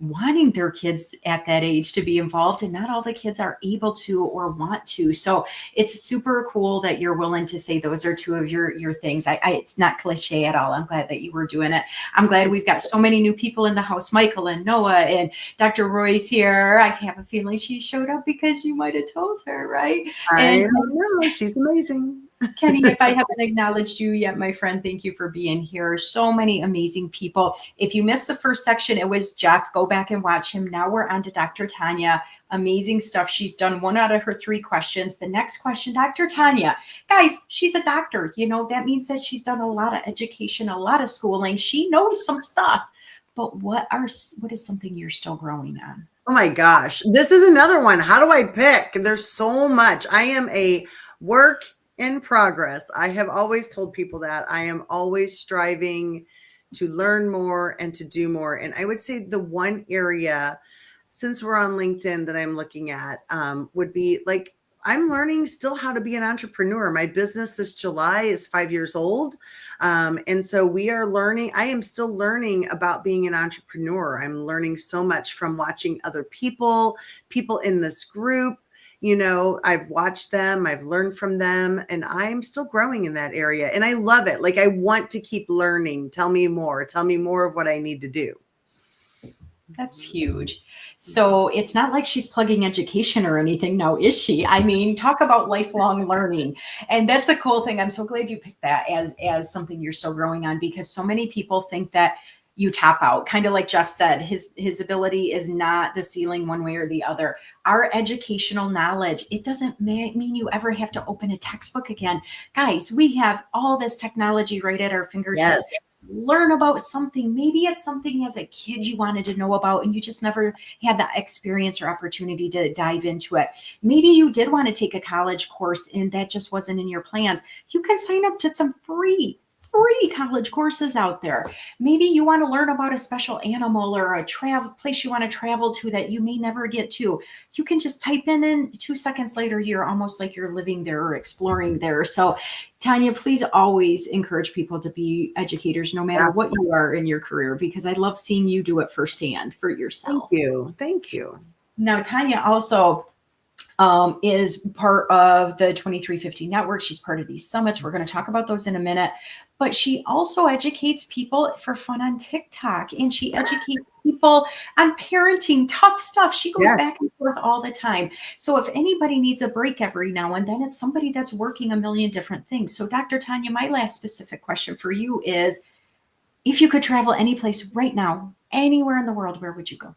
wanting their kids at that age to be involved, and not all the kids are able to or want to. So it's super cool that you're willing to say those are two of your things. It's not cliche at all. I'm glad that you were doing it. I'm glad we've got so many new people in the house. Michael and Noah and Dr. Roy's here. I have a feeling she showed up because you might have told her, right? I don't know. She's amazing. Kenny, if I haven't acknowledged you yet, my friend, thank you for being here. So many amazing people. If you missed the first section, it was Jeff. Go back and watch him. Now we're on to Dr. Tania. Amazing stuff. She's done 1 out of her 3 questions. The next question, Dr. Tania. Guys, she's a doctor. That means that she's done a lot of education, a lot of schooling. She knows some stuff. But what is something you're still growing on? Oh my gosh. This is another one. How do I pick? There's so much. I am a work in progress. I have always told people that I am always striving to learn more and to do more. And I would say the one area, since we're on LinkedIn, that I'm looking at would be like, I'm learning still how to be an entrepreneur. My business this July is 5 years old. And so we are learning. I am still learning about being an entrepreneur. I'm learning so much from watching other people in this group. I've watched them, I've learned from them, and I'm still growing in that area. And I love it. Like, I want to keep learning. Tell me more of what I need to do. That's huge. So it's not like she's plugging education or anything now, is she? I mean, talk about lifelong learning. And that's the cool thing. I'm so glad you picked that as something you're still growing on, because so many people think that you top out. Kind of like Jeff said, his ability is not the ceiling one way or the other. Our educational knowledge, it doesn't mean you ever have to open a textbook again. Guys, we have all this technology right at our fingertips. Yes. Learn about something. Maybe it's something as a kid you wanted to know about and you just never had the experience or opportunity to dive into it. Maybe you did want to take a college course and that just wasn't in your plans. You can sign up to some free free college courses out there. Maybe you want to learn about a special animal or a travel place you want to travel to that you may never get to. You can just type in, and 2 seconds later, you're almost like you're living there or exploring there. So, Tanya, please always encourage people to be educators, no matter what you are in your career, because I love seeing you do it firsthand for Thank yourself. you. Thank you. Now, Tanya also is part of the 2350 network. She's part of these summits. We're going to talk about those in a minute. But she also educates people for fun on TikTok, and she educates people on parenting, tough stuff. She goes back and forth all the time. So if anybody needs a break every now and then, it's somebody that's working a million different things. So Dr. Tanya, my last specific question for you is, if you could travel any place right now, anywhere in the world, where would you go?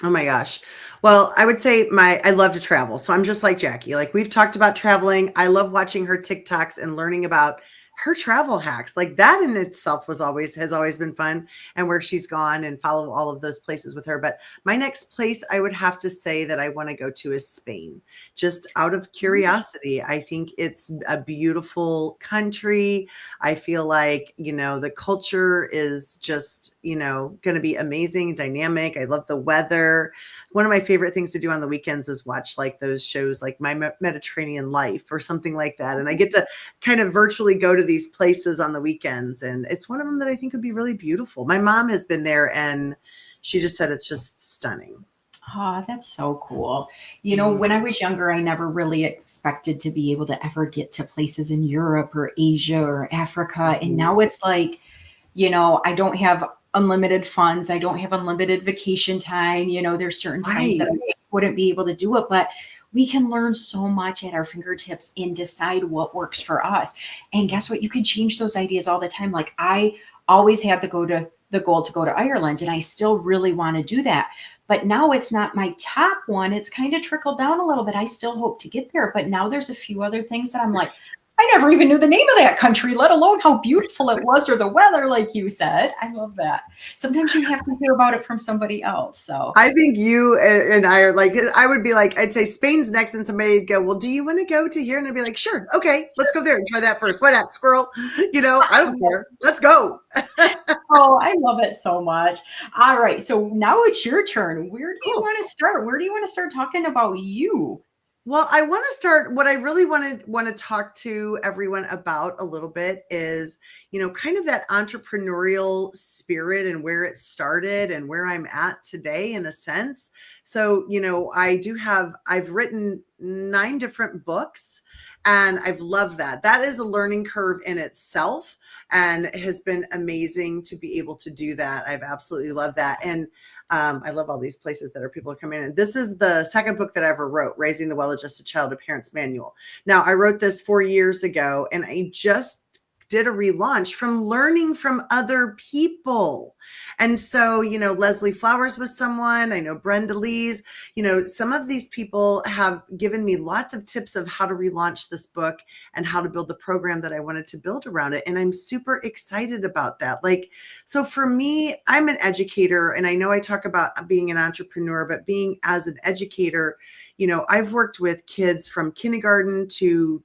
Oh my gosh. Well, I would say I love to travel. So I'm just like Jackie. Like, we've talked about traveling. I love watching her TikToks and learning about her travel hacks. Like, that in itself has always been fun, and where she's gone, and follow all of those places with her. But my next place I would have to say that I want to go to is Spain, just out of curiosity. I think it's a beautiful country. I feel like, the culture is just, going to be amazing, dynamic. I love the weather. One of my favorite things to do on the weekends is watch like those shows like My Mediterranean Life or something like that. And I get to kind of virtually go to these places on the weekends. And it's one of them that I think would be really beautiful. My mom has been there, and she just said it's just stunning. Oh, that's so cool. When I was younger, I never really expected to be able to ever get to places in Europe or Asia or Africa. And now it's like, I don't have unlimited funds. I don't have unlimited vacation time. There's certain times that I just wouldn't be able to do it, but we can learn so much at our fingertips and decide what works for us. And guess what? You can change those ideas all the time. Like, I always had the goal to go to Ireland, and I still really want to do that. But now it's not my top one. It's kind of trickled down a little bit. I still hope to get there. But now there's a few other things that I'm like, I never even knew the name of that country, let alone how beautiful it was, or the weather, like you said. I love that. Sometimes you have to hear about it from somebody else. So I think you and I are like, I would be like, I'd say Spain's next, and somebody would go, well, do you want to go to here? And I'd be like, sure. Okay, let's go there and try that first. Why not, squirrel? I don't care. Let's go. Oh, I love it so much. All right. So now it's your turn. Where do you want to start? Where do you want to start talking about you? Well, I want to start. What I really want to talk to everyone about a little bit is, kind of that entrepreneurial spirit and where it started and where I'm at today, in a sense. So, I've written 9 different books, and I've loved that. That is a learning curve in itself, and it has been amazing to be able to do that. I've absolutely loved that. And I love all these places that people are coming in. This is the second book that I ever wrote, Raising the Well-Adjusted Child, A Parent's Manual. Now, I wrote this 4 years ago, and I just did a relaunch from learning from other people. And so, Leslie Flowers was someone, I know Brenda Lee's, some of these people have given me lots of tips of how to relaunch this book and how to build the program that I wanted to build around it. And I'm super excited about that. So for me, I'm an educator, and I know I talk about being an entrepreneur, but being as an educator, I've worked with kids from kindergarten to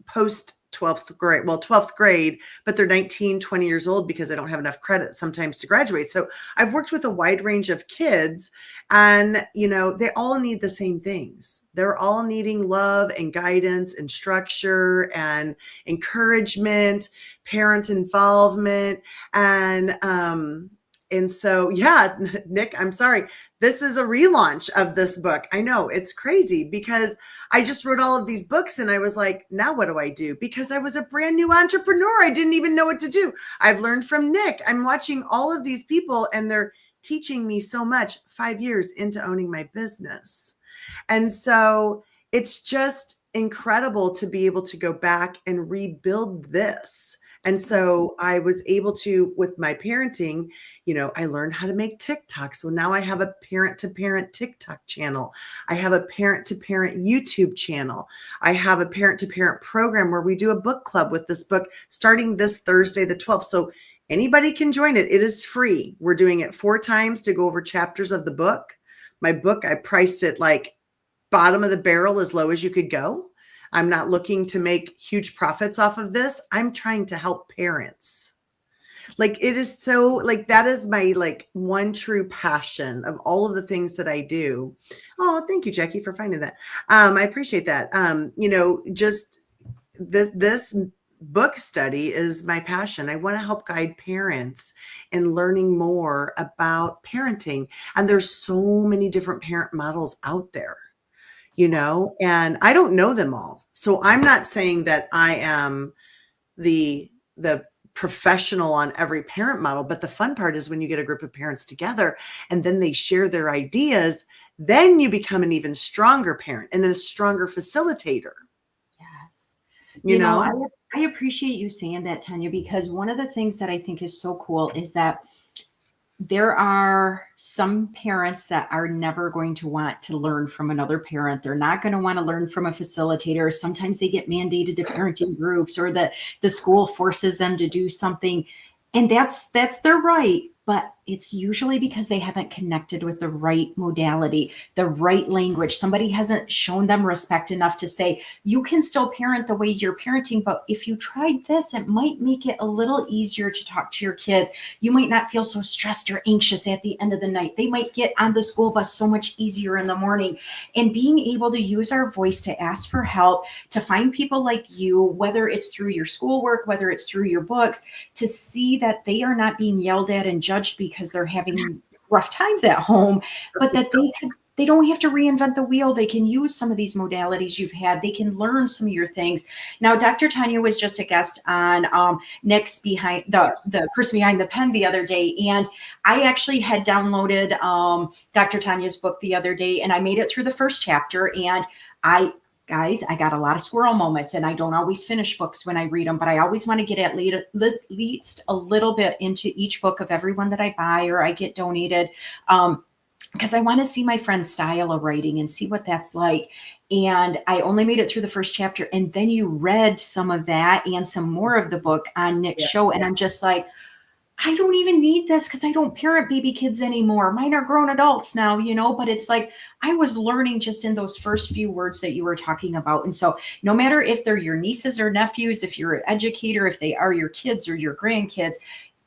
post 12th grade, but they're 19, 20 years old because I don't have enough credit sometimes to graduate. So I've worked with a wide range of kids, and, they all need the same things. They're all needing love and guidance and structure and encouragement, parent involvement. And so, yeah, Nick, I'm sorry. This is a relaunch of this book. I know it's crazy because I just wrote all of these books, and I was like, now what do I do? Because I was a brand new entrepreneur. I didn't even know what to do. I've learned from Nick. I'm watching all of these people, and they're teaching me so much 5 years into owning my business. And so it's just incredible to be able to go back and rebuild this. And so I was able to, with my parenting, I learned how to make TikTok. So now I have a parent-to-parent TikTok channel. I have a parent-to-parent YouTube channel. I have a parent-to-parent program where we do a book club with this book starting this Thursday, the 12th. So anybody can join it. It is free. We're doing it 4 times to go over chapters of the book. My book, I priced it like bottom of the barrel, as low as you could go. I'm not looking to make huge profits off of this. I'm trying to help parents. Like, it is so, like, that is my, like, one true passion of all of the things that I do. Oh, thank you, Jackie, for finding that. I appreciate that. Just this book study is my passion. I want to help guide parents in learning more about parenting. And there's so many different parent models out there, and I don't know them all. So I'm not saying that I am the professional on every parent model, but the fun part is when you get a group of parents together and then they share their ideas, then you become an even stronger parent and a stronger facilitator. Yes. You know? I appreciate you saying that, Tanya, because one of the things that I think is so cool is that there are some parents that are never going to want to learn from another parent. They're not going to want to learn from a facilitator. Sometimes they get mandated to parenting groups, or the school forces them to do something. And that's their right. But it's usually because they haven't connected with the right modality, the right language. Somebody hasn't shown them respect enough to say, you can still parent the way you're parenting, but if you tried this, it might make it a little easier to talk to your kids. You might not feel so stressed or anxious at the end of the night. They might get on the school bus so much easier in the morning. And being able to use our voice to ask for help, to find people like you, whether it's through your schoolwork, whether it's through your books, to see that they are not being yelled at and judged because they're having rough times at home, but that they don't have to reinvent the wheel. They can use some of these modalities you've had. They can learn some of your things. Now, Dr. Tanya was just a guest on Nick's behind the person behind the pen the other day. And I actually had downloaded Dr. Tanya's book the other day, and I made it through the first chapter. And Guys, I got a lot of squirrel moments, and I don't always finish books when I read them, but I always want to get at least a little bit into each book of every one that I buy or I get donated, because I want to see my friend's style of writing and see what that's like. And I only made it through the first chapter, and then you read some of that and some more of the book on Nick's show, and I'm just like, I don't even need this because I don't parent baby kids anymore. Mine are grown adults now, but it's like I was learning just in those first few words that you were talking about. And so no matter if they're your nieces or nephews, if you're an educator, if they are your kids or your grandkids,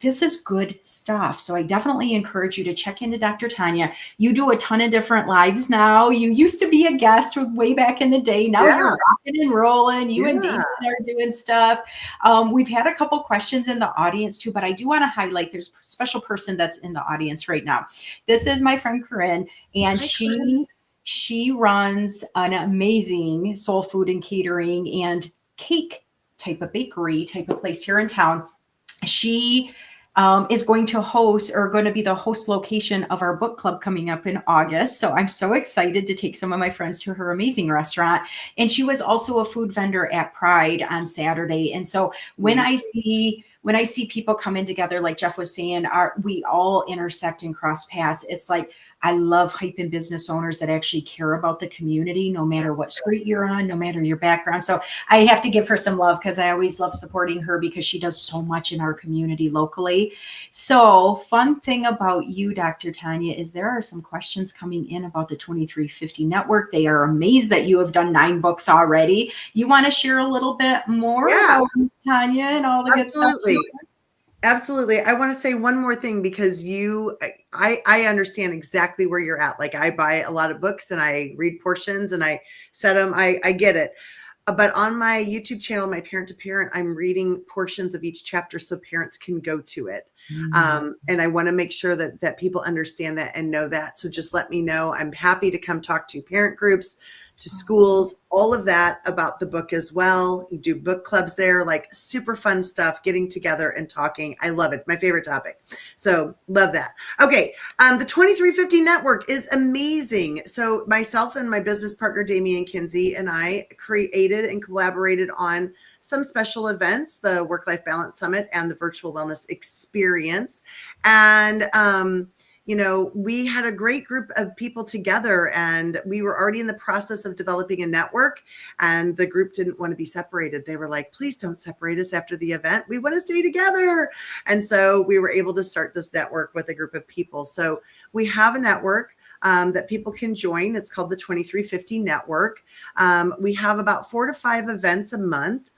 this is good stuff. So I definitely encourage you to check into Dr. Tanya. You do a ton of different lives now. You used to be a guest way back in the day. Now you're rocking and rolling. You and David are doing stuff. We've had a couple questions in the audience too, but I do want to highlight there's a special person that's in the audience right now. This is my friend Corinne, and she runs an amazing soul food and catering and cake type of bakery type of place here in town. She is going to be the host location of our book club coming up in August. So I'm so excited to take some of my friends to her amazing restaurant. And she was also a food vendor at Pride on Saturday. And so when I see people come in together, like Jeff was saying, we all intersect and cross paths. It's like, I love hyping business owners that actually care about the community, no matter what street you're on, no matter your background. So I have to give her some love because I always love supporting her because she does so much in our community locally. So fun thing about you, Dr. Tanya, is there are some questions coming in about the 2350 network. They are amazed that you have done 9 books already. You want to share a little bit more about Tanya and all the good stuff? Absolutely. I want to say one more thing because I understand exactly where you're at. Like, I buy a lot of books and I read portions and I set them. I get it. But on my YouTube channel, my Parent to Parent, I'm reading portions of each chapter so parents can go to it. And I want to make sure that people understand that and know that. So just let me know. I'm happy to come talk to parent groups, to schools, all of that about the book as well. You do book clubs there, like super fun stuff, getting together and talking. I love it. My favorite topic. So love that. Okay. The 2350 network is amazing. So myself and my business partner, Damian Kinsey, and I created and collaborated on some special events, the Work-Life Balance Summit and the Virtual Wellness Experience. And, we had a great group of people together, and we were already in the process of developing a network, and the group didn't want to be separated. They were like, please don't separate us after the event. We want to stay together. And so we were able to start this network with a group of people. So we have a network. that people can join. It's called the 2350 Network. We have about 4 to 5 events a month.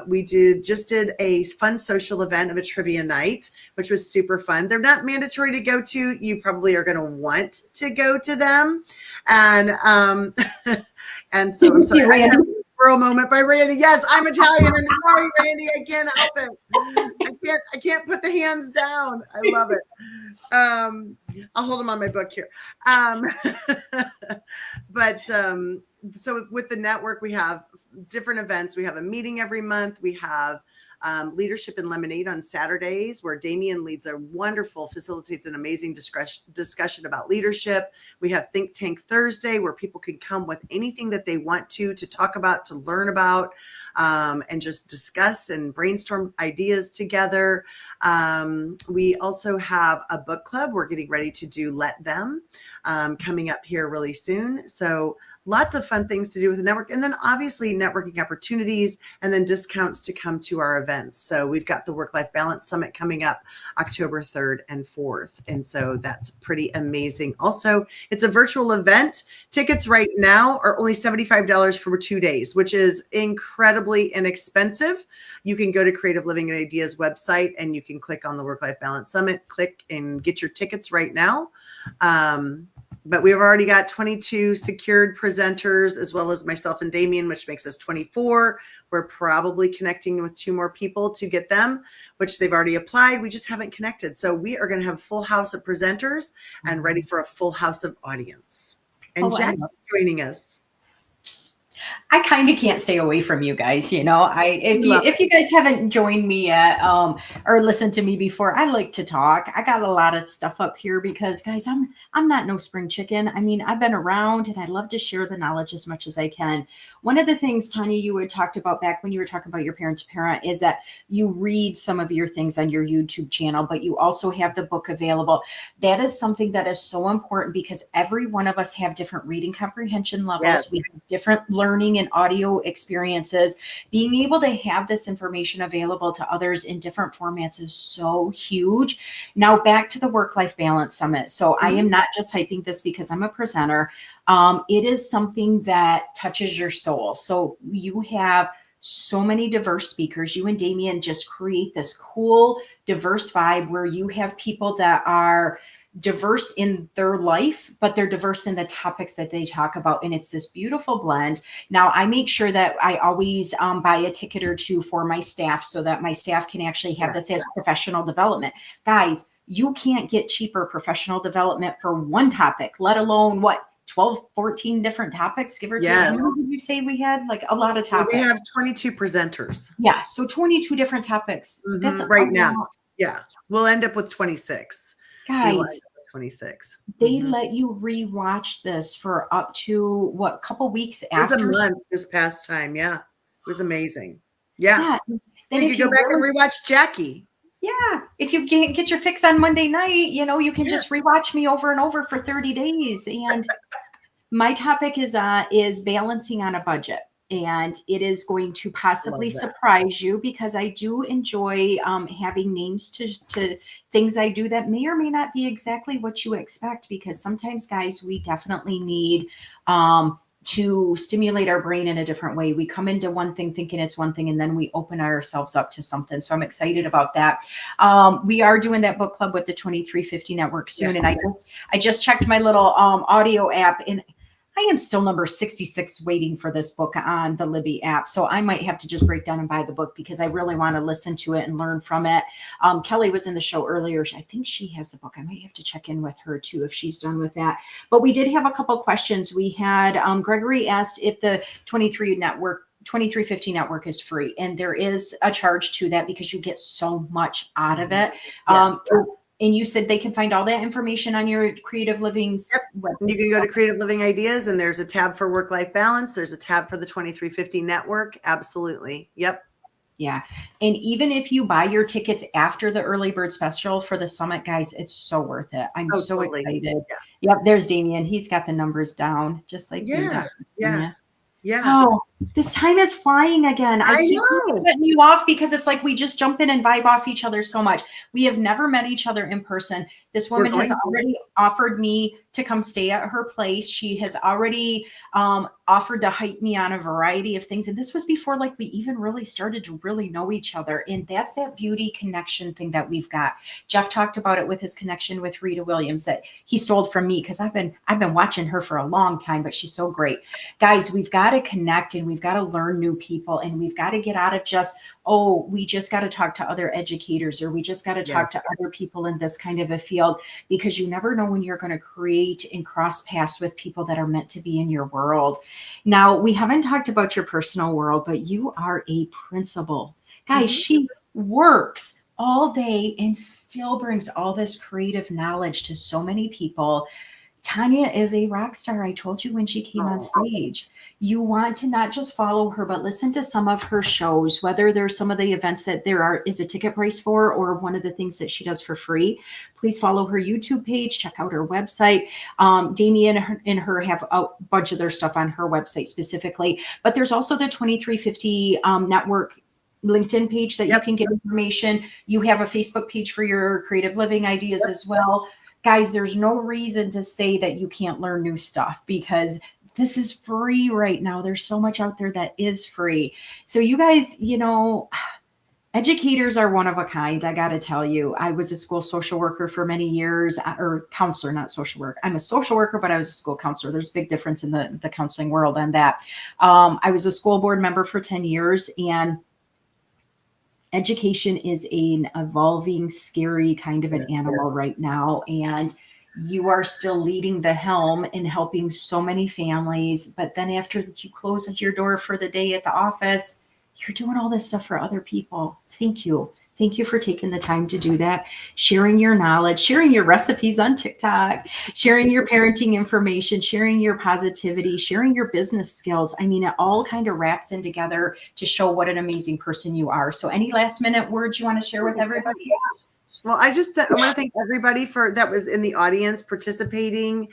We just did a fun social event of a trivia night, which was super fun. They're not mandatory to go to. You probably are going to want to go to them. And and so I'm sorry, I have a squirrel moment by Randy. Yes, I'm Italian. I'm sorry, Randy. I can't help it. I can't put the hands down. I love it. I'll hold them on my book here. But so with the network, we have different events. We have a meeting every month. We have Leadership and Lemonade on Saturdays, where Damien facilitates an amazing discussion about leadership. We have Think Tank Thursday, where people can come with anything that they want to talk about, to learn about, and just discuss and brainstorm ideas together. We also have a book club. We're getting ready to do Let Them coming up here really soon. So lots of fun things to do with the network. And then obviously networking opportunities and then discounts to come to our events. So we've got the Work-Life Balance Summit coming up October 3rd and 4th. And so that's pretty amazing. Also, it's a virtual event. Tickets right now are only $75 for 2 days, which is incredibly inexpensive. You can go to Creative Living and Ideas website and you can click on the Work-Life Balance Summit, click and get your tickets right now. But we've already got 22 secured presenters, as well as myself and Damien, which makes us 24. We're probably connecting with 2 more people to get them, which they've already applied. We just haven't connected. So we are going to have a full house of presenters and ready for a full house of audience. And Jack is joining us. I kind of can't stay away from you guys, you know. If you guys haven't joined me yet or listened to me before, I like to talk. I got a lot of stuff up here because, guys, I'm not no spring chicken. I mean, I've been around and I love to share the knowledge as much as I can. One of the things, Tania, you had talked about back when you were talking about your parent to parent is that you read some of your things on your YouTube channel, but you also have the book available. That is something that is so important because every one of us have different reading comprehension levels. Yes. We have different learning and audio experiences. Being able to have this information available to others in different formats is so huge. Now back to the Work-Life Balance Summit. So I am not just hyping this because I'm a presenter. It is something that touches your soul. So you have so many diverse speakers. You and Damien just create this cool, diverse vibe where you have people that are diverse in their life, but they're diverse in the topics that they talk about. And it's this beautiful blend. Now, I make sure that I always buy a ticket or 2 for my staff so that my staff can actually have this as professional development. Guys, you can't get cheaper professional development for one topic, let alone 12, 14 different topics, give or take. Yes. How many did you say we had? Like a lot of topics. We have 22 presenters. Yeah. So 22 different topics. That's right now. Yeah. We'll end up with 26. Guys, 26. They let you rewatch this for up to a couple weeks after. It was a month this past time. Yeah. It was amazing. Yeah. Then you could go back and rewatch Jackie. Yeah. If you can't get your fix on Monday night, you know, you can just rewatch me over and over for 30 days. And my topic is balancing on a budget. And it is going to possibly surprise you because I do enjoy having names to things I do that may or may not be exactly what you expect, because sometimes, guys, we definitely need to stimulate our brain in a different way. We come into one thing thinking it's one thing, and then we open ourselves up to something. So I'm excited about that. We are doing that book club with the 2350 Network soon. And I just checked my little audio app, and I am still number 66 waiting for this book on the Libby app. So I might have to just break down and buy the book because I really want to listen to it and learn from it. Kelly was in the show earlier. I think she has the book. I might have to check in with her too if she's done with that. But we did have a couple questions. We had Gregory asked if the 2350 Network is free, and there is a charge to that because you get so much out of it. And you said they can find all that information on your Creative Living's website. You can go to Creative Living Ideas, and there's a tab for work-life balance. There's a tab for the 2350 Network. Absolutely. Yep. Yeah. And even if you buy your tickets after the early bird special for the summit, guys, it's so worth it. I'm so excited. Yeah. Yep. There's Damien. He's got the numbers down just like you. Yeah. Oh, This time is flying again. I keep know. cutting you off because it's like we just jump in and vibe off each other so much. We have never met each other in person. This woman has already offered me to come stay at her place. She has already offered to hype me on a variety of things. And this was before like we even really started to really know each other. And that's that beauty connection thing that we've got. Jeff talked about it with his connection with Rita Williams that he stole from me because I've been watching her for a long time, but she's so great. Guys, we've got to connect and we've got to learn new people and we've got to get out of just, oh, we just got to talk to other educators or we just got to talk to other people in this kind of a field, because you never know when you're going to create and cross paths with people that are meant to be in your world. Now, we haven't talked about your personal world, but you are a principal. Guys, she works all day and still brings all this creative knowledge to so many people. Tania is a rock star. I told you when she came on stage. You want to not just follow her, but listen to some of her shows, whether there's some of the events that is a ticket price for, or one of the things that she does for free. Please follow her YouTube page, check out her website. Damien and her have a bunch of their stuff on her website specifically, but there's also the 2350 network LinkedIn page that you can get information. You have a Facebook page for your creative living ideas as well. Guys, there's no reason to say that you can't learn new stuff because this is free right now. There's so much out there that is free. So you guys, educators are one of a kind. I got to tell you, I was a school social worker for many years, or counselor, not social work. I'm a social worker, but I was a school counselor. There's a big difference in the counseling world on that. I was a school board member for 10 years, and education is an evolving, scary kind of an animal right now. And you are still leading the helm and helping so many families. But then after you close your door for the day at the office, you're doing all this stuff for other people. Thank you. Thank you for taking the time to do that, sharing your knowledge, sharing your recipes on TikTok, sharing your parenting information, sharing your positivity, sharing your business skills. I mean, it all kind of wraps in together to show what an amazing person you are. So any last minute words you want to share with everybody? Well, I want to thank everybody that was in the audience participating.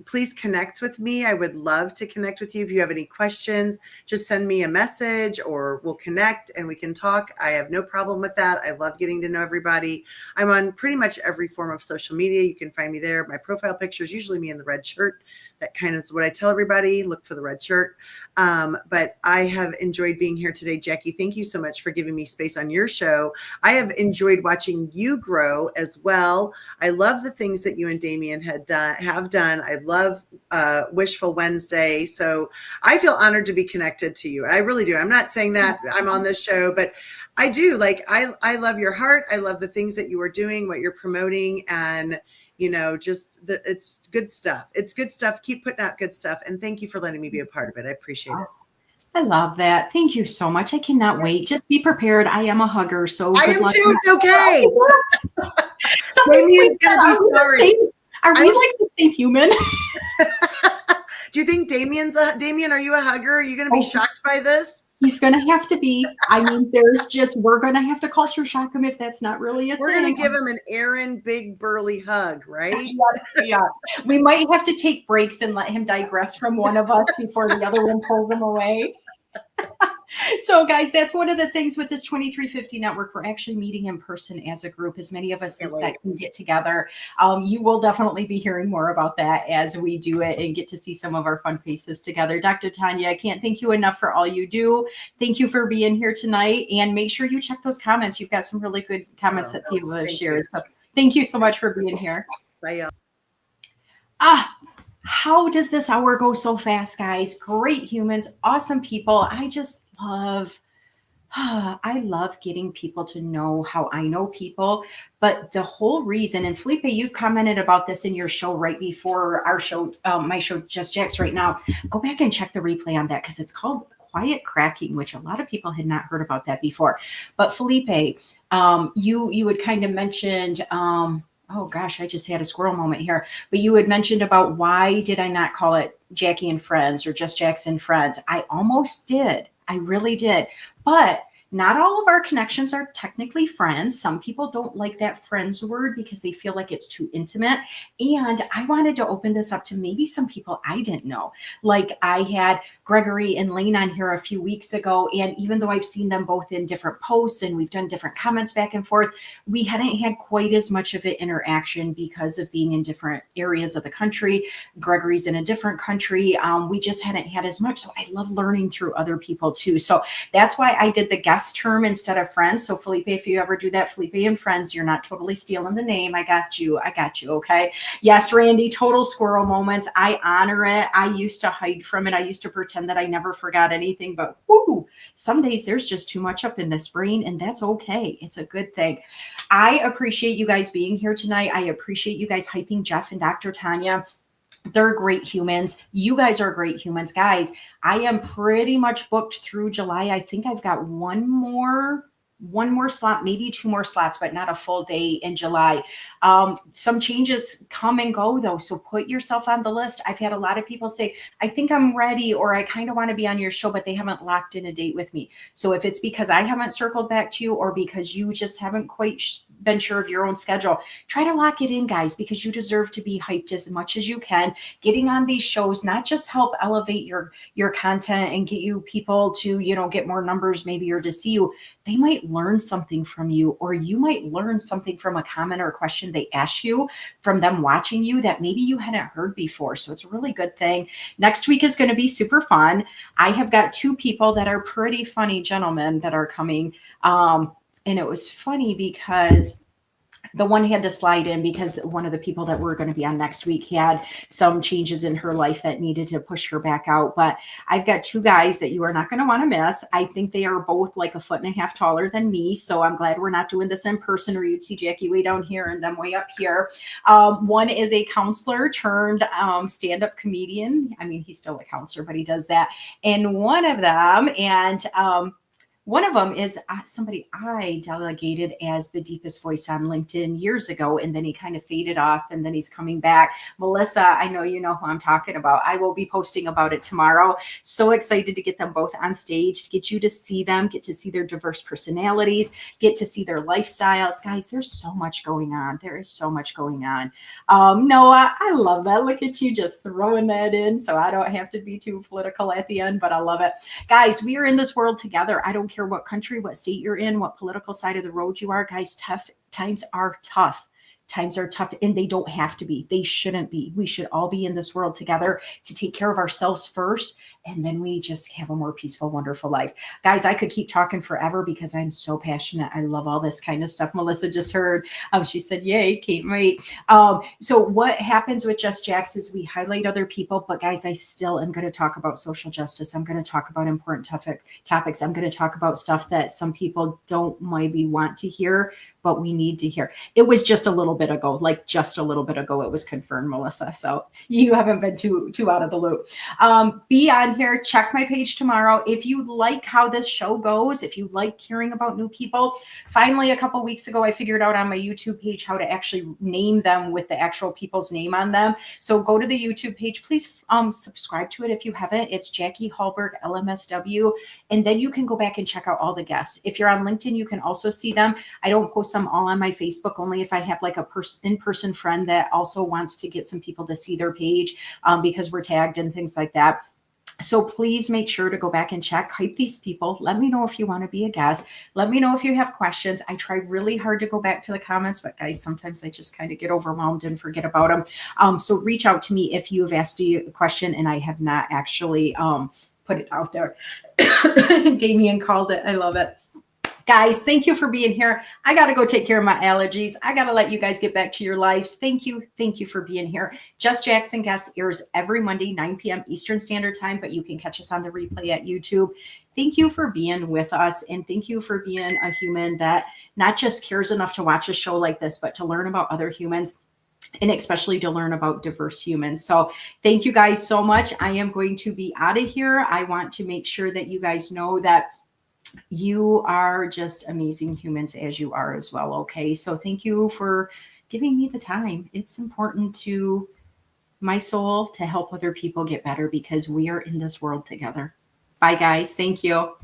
Please connect with me. I would love to connect with you. If you have any questions, just send me a message or we'll connect and we can talk. I have no problem with that. I love getting to know everybody. I'm on pretty much every form of social media. You can find me there. My profile picture is usually me in the red shirt. That kind of is what I tell everybody. Look for the red shirt. But I have enjoyed being here today, Jackie. Thank you so much for giving me space on your show. I have enjoyed watching you grow as well. I love the things that you and Damien have done. I love Wishful Wednesday. So I feel honored to be connected to you. I really do. I'm not saying that I'm on this show, but I do. I love your heart. I love the things that you are doing, what you're promoting, and it's good stuff. It's good stuff. Keep putting out good stuff. And thank you for letting me be a part of it. I appreciate it. I love that. Thank you so much. I cannot wait. Just be prepared. I am a hugger. So I am too. It's okay. Damien's going to be sorry. Are we like the same human? Do you think Damien, are you a hugger? Are you going to be shocked by this? He's going to have to be. I mean, we're going to have to culture shock him if that's not really a thing. We're going to give him an Aaron big burly hug, right? Yeah. We might have to take breaks and let him digress from one of us before the other one pulls him away. So guys, that's one of the things with this 2350 network. We're actually meeting in person as a group, as many of us as that can get together. You will definitely be hearing more about that as we do it and get to see some of our fun faces together. Dr. Tania, I can't thank you enough for all you do. Thank you for being here tonight, and make sure you check those comments. You've got some really good comments that people have shared. So thank you so much for being here. Bye, y'all. How does this hour go so fast, guys? Great humans, awesome people. I love getting people to know how I know people. But the whole reason, and Felipe, you commented about this in your show right before our show, my show, Just Jax right now. Go back and check the replay on that because it's called Quiet Cracking, which a lot of people had not heard about that before. But Felipe, you had kind of mentioned, oh gosh, I just had a squirrel moment here. But you had mentioned about why did I not call it Jackie and Friends or Just Jax and Friends? I almost did. I really did. But Not all of our connections are technically friends. Some people don't like that friends word because they feel like it's too intimate. And I wanted to open this up to maybe some people I didn't know. Like I had Gregory and Lane on here a few weeks ago. And even though I've seen them both in different posts and we've done different comments back and forth, we hadn't had quite as much of an interaction because of being in different areas of the country. Gregory's in a different country. We just hadn't had as much. So I love learning through other people too. So that's why I did the guest term instead of friends. So Felipe, if you ever do that, Felipe and friends, you're not totally stealing the name. I got you. I got you. Okay. Yes, Randy, total squirrel moments. I honor it. I used to hide from it. I used to pretend that I never forgot anything, but whoo, some days there's just too much up in this brain, and that's okay. It's a good thing. I appreciate you guys being here tonight. I appreciate you guys hyping Jeff and Dr. Tania. They're great humans. You guys are great humans. Guys, I am pretty much booked through July. I think I've got one more slot, maybe two more slots, but not a full day in July. Some changes come and go though. So put yourself on the list. I've had a lot of people say, I think I'm ready, or I kind of want to be on your show, but they haven't locked in a date with me. So if it's because I haven't circled back to you or because you just haven't quite been sure of your own schedule, try to lock it in, guys, because you deserve to be hyped as much as you can. Getting on these shows not just help elevate your content and get you people to, get more numbers maybe, or to see you. They might learn something from you, or you might learn something from a comment or a question they ask you from them watching you that maybe you hadn't heard before. So it's a really good thing. Next week is going to be super fun. I have got two people that are pretty funny gentlemen that are coming. And it was funny because the one had to slide in because one of the people that we're going to be on next week had some changes in her life that needed to push her back out. But I've got two guys that you are not going to want to miss. I think they are both like 1.5 feet taller than me. So I'm glad we're not doing this in person, or you'd see Jackie way down here and them way up here. One is a counselor turned stand-up comedian. I mean, he's still a counselor, but he does that. And one of them is somebody I delegated as the deepest voice on LinkedIn years ago, and then he kind of faded off, and then he's coming back. Melissa, I know you know who I'm talking about. I will be posting about it tomorrow. So excited to get them both on stage, to get you to see them, get to see their diverse personalities, get to see their lifestyles. Guys, there's so much going on. There is so much going on. Noah, I love that. Look at you just throwing that in, so I don't have to be too political at the end, but I love it. Guys, we are in this world together. I don't care what country, what state you're in, what political side of the road you are. Guys, times are tough. Times are tough, and they don't have to be. They shouldn't be. We should all be in this world together to take care of ourselves first, and then we just have a more peaceful, wonderful life. Guys, I could keep talking forever because I'm so passionate. I love all this kind of stuff. Melissa just heard. She said, yay, can't wait. So what happens with Just Jax is we highlight other people, but guys, I still am going to talk about social justice. I'm going to talk about important topics. I'm going to talk about stuff that some people don't maybe want to hear, but we need to hear. It was just a little bit ago, it was confirmed, Melissa. So you haven't been too out of the loop. Be on here. Check my page tomorrow. If you like how this show goes, if you like hearing about new people, finally, a couple weeks ago, I figured out on my YouTube page how to actually name them with the actual people's name on them. So go to the YouTube page. Please subscribe to it if you haven't. It's Jackie Hallberg, LMSW. And then you can go back and check out all the guests. If you're on LinkedIn, you can also see them. I don't post them all on my Facebook, only if I have like a in-person friend that also wants to get some people to see their page because we're tagged and things like that. So please make sure to go back and check, hype these people. Let me know if you want to be a guest. Let me know if you have questions. I try really hard to go back to the comments, but guys, sometimes I just kind of get overwhelmed and forget about them. So reach out to me if you have asked a question and I have not actually put it out there. Damien called it. I love it. Guys, thank you for being here. I got to go take care of my allergies. I got to let you guys get back to your lives. Thank you. Thank you for being here. Just Jackson Guest airs every Monday, 9 p.m. Eastern Standard Time, but you can catch us on the replay at YouTube. Thank you for being with us, and thank you for being a human that not just cares enough to watch a show like this, but to learn about other humans, and especially to learn about diverse humans. So thank you guys so much. I am going to be out of here. I want to make sure that you guys know that you are just amazing humans as you are as well. Okay. So thank you for giving me the time. It's important to my soul to help other people get better because we are in this world together. Bye guys. Thank you.